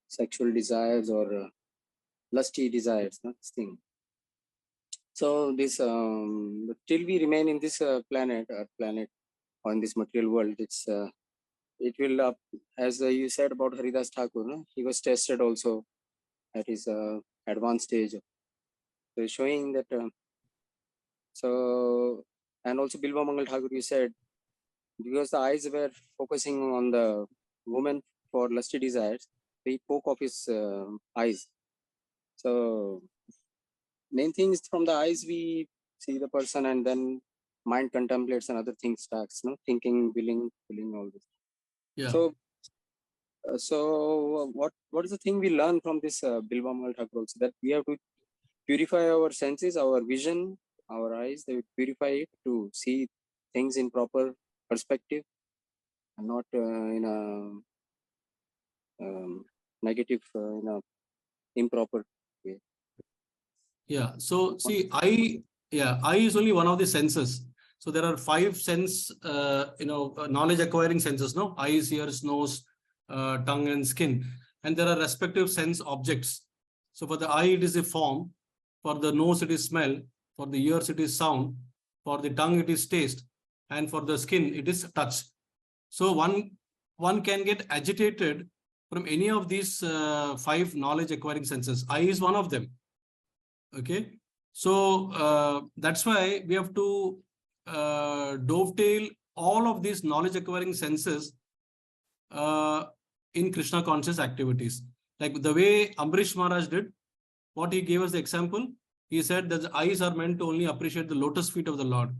sexual desires or lusty desires, this thing. So this, till we remain in this planet or in this material world, it will, as you said about Haridas Thakur, he was tested also at his advanced stage. So showing that, and also Bilva Mangal Thakur, you said, because the eyes were focusing on the woman for lusty desires, he poke off his eyes. So main thing is from the eyes we see the person, and then mind contemplates and other things starts, thinking, willing, all this. Yeah. So what is the thing we learn from this Bilva Mangal Thakur also, that we have to purify our senses, our vision, our eyes, they purify it to see things in proper perspective and not in a negative, improper way. Yeah. So see, eye is only one of the senses. So there are 5 sense, knowledge acquiring senses, no? Eyes, ears, nose, tongue and skin. And there are respective sense objects. So for the eye, it is a form. For the nose, it is smell. For the ears, it is sound. For the tongue, it is taste. And for the skin, it is touch. So one can get agitated from any of these 5 knowledge acquiring senses. Eye is one of them. Okay. So that's why we have to dovetail all of these knowledge acquiring senses in Krishna conscious activities. Like the way Ambrish Maharaj did, what he gave us the example, he said that the eyes are meant to only appreciate the lotus feet of the Lord.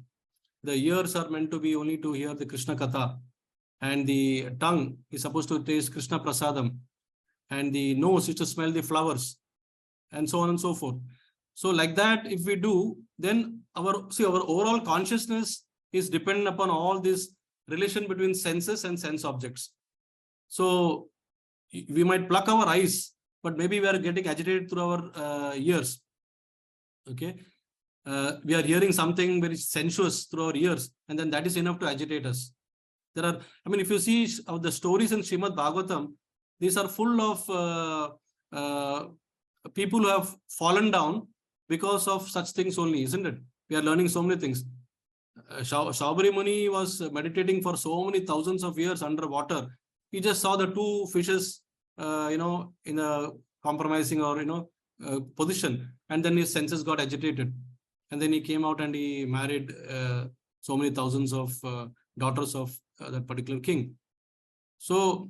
The ears are meant to be only to hear the Krishna Katha. And the tongue is supposed to taste Krishna Prasadam. And the nose is to smell the flowers. And so on and so forth. So like that, if we do, then our overall consciousness is dependent upon all this relation between senses and sense objects. So we might pluck our eyes, but maybe we are getting agitated through our ears. Okay. We are hearing something very sensuous through our ears, and then that is enough to agitate us. There are, I mean, if you see the stories in Srimad Bhagavatam, these are full of people who have fallen down because of such things only, isn't it? We are learning so many things. Shaubari Muni was meditating for so many thousands of years underwater. He just saw the two fishes, in a compromising or, position. And then his senses got agitated. And then he came out and he married so many thousands of daughters of that particular king. So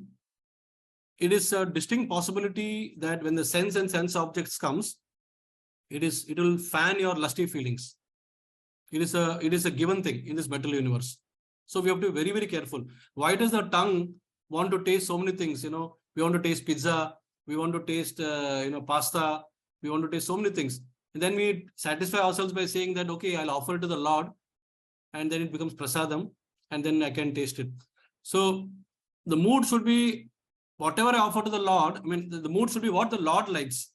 it is a distinct possibility that when the sense and sense objects comes, it will fan your lusty feelings. It is a given thing in this material universe. So we have to be very, very careful. Why does the tongue want to taste so many things? We want to taste pizza, we want to taste pasta, we want to taste so many things. And then we satisfy ourselves by saying that, okay, I'll offer it to the Lord, and then it becomes prasadam, and then I can taste it. So the mood should be whatever I offer to the Lord. I mean, the mood should be what the Lord likes.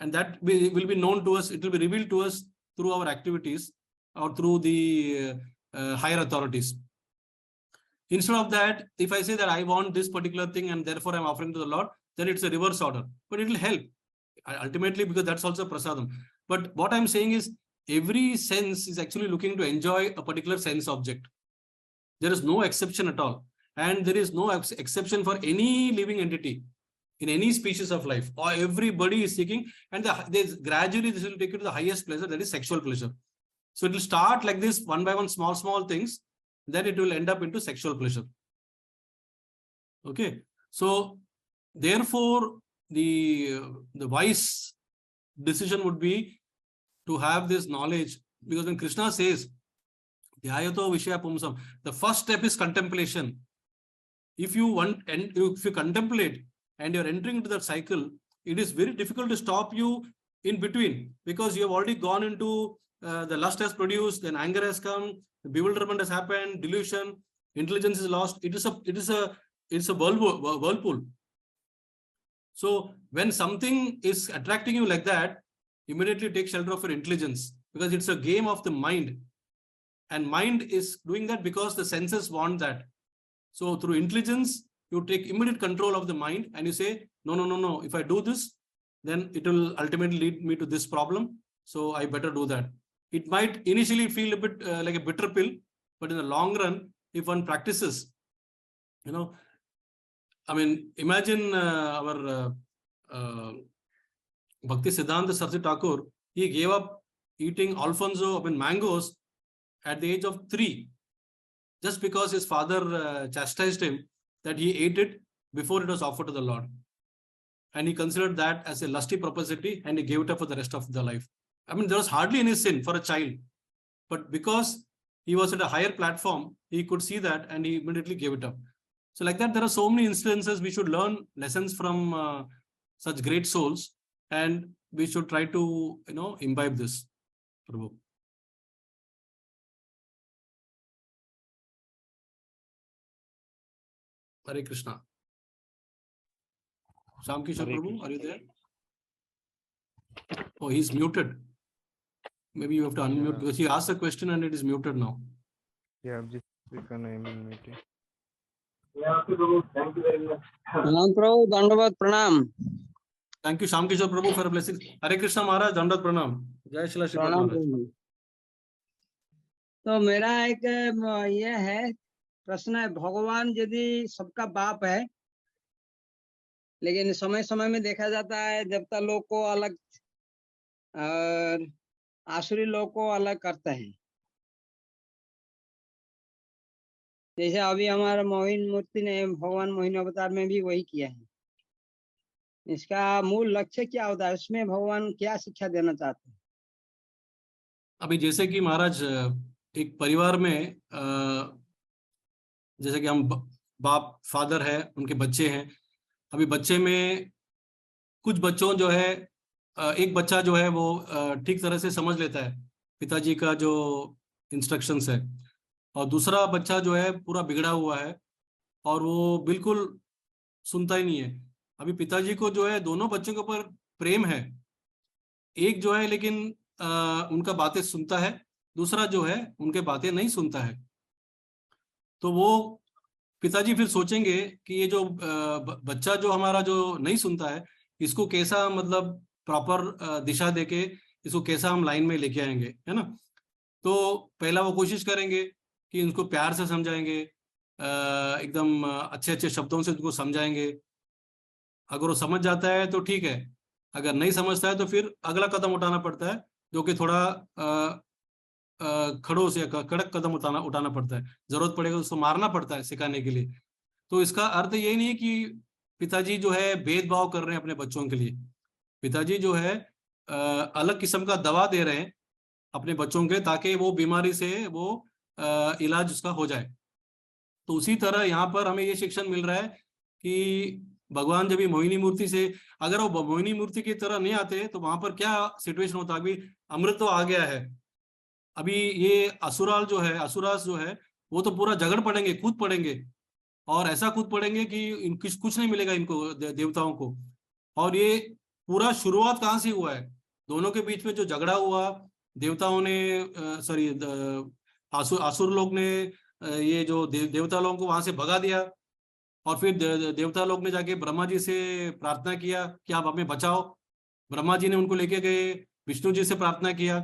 And that will be known to us. It will be revealed to us through our activities or through the higher authorities. Instead of that, if I say that I want this particular thing and therefore I'm offering to the Lord, then it's a reverse order. But it will help ultimately, because that's also prasadam. But what I'm saying is every sense is actually looking to enjoy a particular sense object. There is no exception at all. And there is no exception for any living entity in any species of life. Or everybody is seeking, and gradually this will take you to the highest pleasure, that is sexual pleasure. So it will start like this, one by one, small things, then it will end up into sexual pleasure. Okay. So therefore, the wise decision would be to have this knowledge, because when Krishna says, the first step is contemplation. If you contemplate and you're entering into that cycle, it is very difficult to stop you in between, because you have already gone into the lust has produced, then anger has come, bewilderment has happened, delusion, intelligence is lost. It's a whirlpool. So when something is attracting you like that, immediately take shelter of your intelligence, because it's a game of the mind. And mind is doing that because the senses want that. So through intelligence, you take immediate control of the mind and you say, no. If I do this, then it will ultimately lead me to this problem. So I better do that. It might initially feel a bit like a bitter pill, but in the long run, if one practices, imagine our Bhaktivedanta Saraswati Thakur, he gave up eating mangoes at the age of 3, just because his father chastised him that he ate it before it was offered to the Lord. And he considered that as a lusty propensity, and he gave it up for the rest of the life. There was hardly any sin for a child, but because he was at a higher platform, he could see that and he immediately gave it up. So like that, there are so many instances. We should learn lessons from such great souls, and we should try to, imbibe this. Prabhu. Hare Krishna. Shamkishore Prabhu, are you there? Oh, he's muted. Maybe you have to unmute, because he asked a question and it is muted now. Yeah, I've just clicked on meeting. Thank you very much. Prabhu, Dandavat Pranam. Thank you, Shamkishore Prabhu, for a blessing. Hare Krishna Maharaj, Dandavat Pranam. Jai Shri Sripad Maharaj. तो मेरा एक ये है प्रश्न है, भगवान यदि सबका बाप है, लेकिन समय समय में देखा जाता है देवता लोग को अलग और आसुरी लोग को अलग करते हैं। जैसे अभी हमारा मोहिन मूर्ति ने भगवान मोहिनी अवतार में भी वही किया है। इसका मूल लक्ष्य क्या होता है, उसमें भगवान क्या शिक्षा देना चाहते हैं? अभी जैसे कि महाराज एक परिवार में जैसे कि हम बाप फादर है, उनके बच्चे हैं। अभी बच्चे में कुछ बच्चों जो है एक बच्चा जो है वो ठीक तरह से समझ लेता है पिताजी का जो इंस्ट्रक्शंस है, और दूसरा बच्चा जो है पूरा बिगड़ा हुआ है और वो बिल्कुल सुनता ही नहीं है। अभी पिताजी को जो है दोनों बच्चों के ऊपर प्रेम है, एक जो है लेकिन उनका बातें सुनता है, दूसरा जो है उनके बातें नहीं सुनता है। तो वो पिताजी फिर सोचेंगे कि ये जो बच्चा जो हमारा जो नहीं सुनता है, इसको कैसा मतलब प्रॉपर दिशा देके इसको कैसा हम लाइन में लेके आएंगे, है ना। तो पहला वो कोशिश करेंगे कि उनको प्यार से समझाएंगे, एकदम अच्छे अच्छे शब्दों से उनको समझाएंगे। अगर वो समझ जाता है तो ठीक है, अगर नहीं समझता है तो फिर अगला कदम उठाना पड़ता है, जो कि थोड़ा खड़ोस या कड़क कदम उठाना पड़ता है। जरूरत पड़ेगा उसको मारना पड़ता है सिखाने के लिए। तो इसका अर्थ यही नहीं है कि पिताजी जो है भेदभाव कर रहे हैं अपने बच्चों के लिए। पिताजी जो है अलग किस्म का दवा दे रहे हैं अपने बच्चों के, ताकि वो बीमारी से वो इलाज उसका हो जाए। तो उसी तरह यहाँ पर हमें ये शिक्षण मिल रहा है कि भगवान जब भी मोहिनी मूर्ति से, अगर वो मोहिनी मूर्ति की तरह नहीं आते तो वहां पर क्या सिचुएशन होता। अभी अमृत तो आ गया है, अभी ये असुराल जो है, असुरास जो है, वो तो पूरा झगड़ पड़ेंगे, कूद पड़ेंगे, और ऐसा कूद पड़ेंगे कि कुछ नहीं मिलेगा इनको देवताओं को। और ये पूरा शुरुआत कहाँ से हुआ है, दोनों के बीच में जो झगड़ा हुआ, देवताओं ने सॉरी असुर लोग ने ये जो देवता लोगों को वहां से भगा दिया, और फिर देवता लोग ने जाके ब्रह्मा जी से प्रार्थना किया कि आप हमें बचाओ। ब्रह्मा जी ने उनको लेके गए, विष्णु जी से प्रार्थना किया।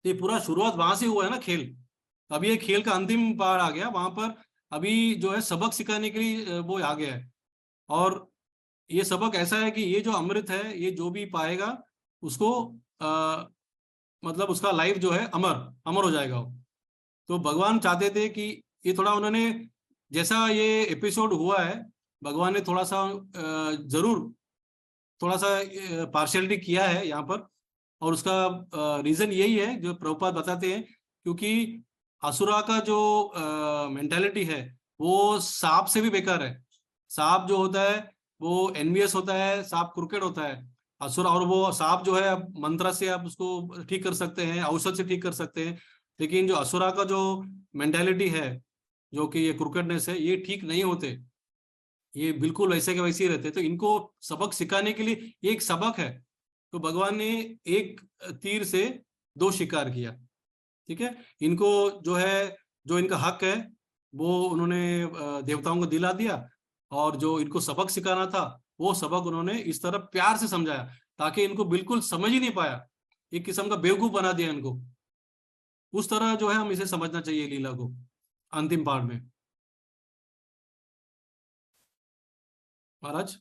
ये पूरा शुरुआत वहां से हुआ है ना खेल। अभी ये खेल का अंतिम पार आ गया, वहां पर अभी जो है सबक सिखाने के लिए वो आ गया है। और ये सबक ऐसा है कि ये जो अमृत है, ये जो भी पाएगा उसको मतलब उसका लाइफ जो है अमर अमर हो जाएगा वो। तो भगवान चाहते थे कि ये थोड़ा उन्होंने, जैसा ये एपिसोड हुआ है, भगवान ने थोड़ा सा जरूर थोड़ा सा पार्शियलिटी किया है यहाँ पर। और उसका रीजन यही है जो प्रभुपाद बताते हैं, क्योंकि असुरा का जो मेंटालिटी है वो सांप से भी बेकार है। सांप जो होता है वो एनवियस होता है, सांप क्रिकेट होता है। असुर, और वो सांप जो है मंत्र से आप उसको ठीक कर सकते हैं, औषध से ठीक कर सकते हैं, लेकिन जो असुरा का जो मेंटालिटी है, जो कि ये क्रिकेटनेस है, ये ठीक नहीं होते, ये बिल्कुल वैसे के वैसे ही रहते। तो इनको सबक सिखाने के लिए ये एक सबक है। तो भगवान ने एक तीर से दो शिकार किया, ठीक है। इनको जो है, जो इनका हक है वो उन्होंने देवताओं को दिला दिया, और जो इनको सबक सिखाना था वो सबक उन्होंने इस तरह प्यार से समझाया, ताकि इनको बिल्कुल समझ ही नहीं पाया, एक किस्म का बेवकूफ बना दिया इनको। उस तरह जो है हम इसे समझना चाहिए लीला को अंतिम पार्ट में। महाराज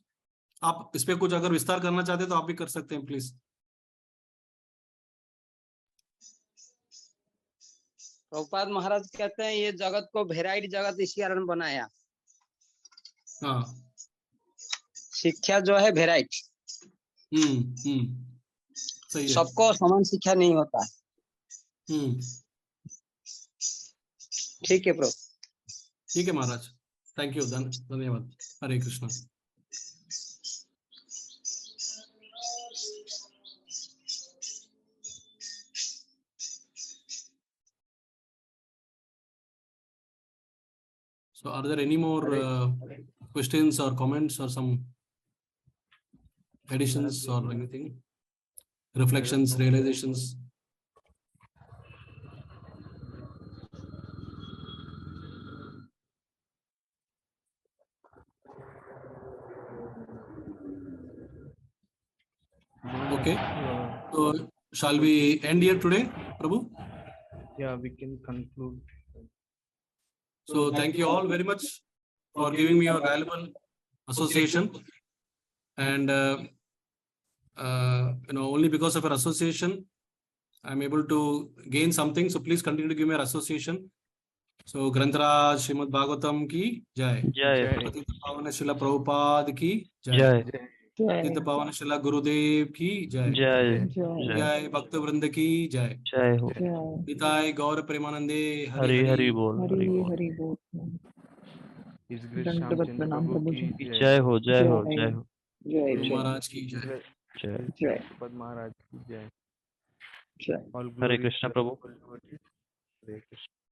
आप इस पे कुछ अगर विस्तार करना चाहते हैं तो आप भी कर सकते हैं, प्लीज। प्रभुपाद महाराज कहते हैं ये जगत को वेराइटी जगत इसी कारण बनाया। हाँ, शिक्षा जो है वेराइटी, सही है। सबको समान शिक्षा नहीं होता है। ठीक है प्रभु। ठीक है महाराज, थैंक यू, धन्यवाद। हरे Krishna. So are there any more questions or comments or some additions or anything? Reflections, realizations? Okay. So shall we end here today, Prabhu? Yeah, we can conclude. So thank you all very much for giving me your valuable association, and only because of your association I'm able to gain something. So please continue to give me your association. So Grantaraj Srimad Bhagavatam ki jai. जय पतित पावन श्रील प्रभुपाद की जय। जय। पतित पावन शिला गुरुदेव की जय। जय जय जय भक्त वृंद की जय। जय हो। पिताय गौर प्रेमानंदे हरि हरि हरि। हरि बोल, हरि बोल। हरि बोल। इस ग्रेस दंडवत श्यामचंद्र प्रणाम प्रभु प्रभु की जी। जय। जय हो, जय हो, जय हो। जय गुरु जय महाराज की जय। जय। जय पद महाराज की जय। जय। All Hare glories Krishna to Prabhu. the Holy Devotees. Hare Krishna.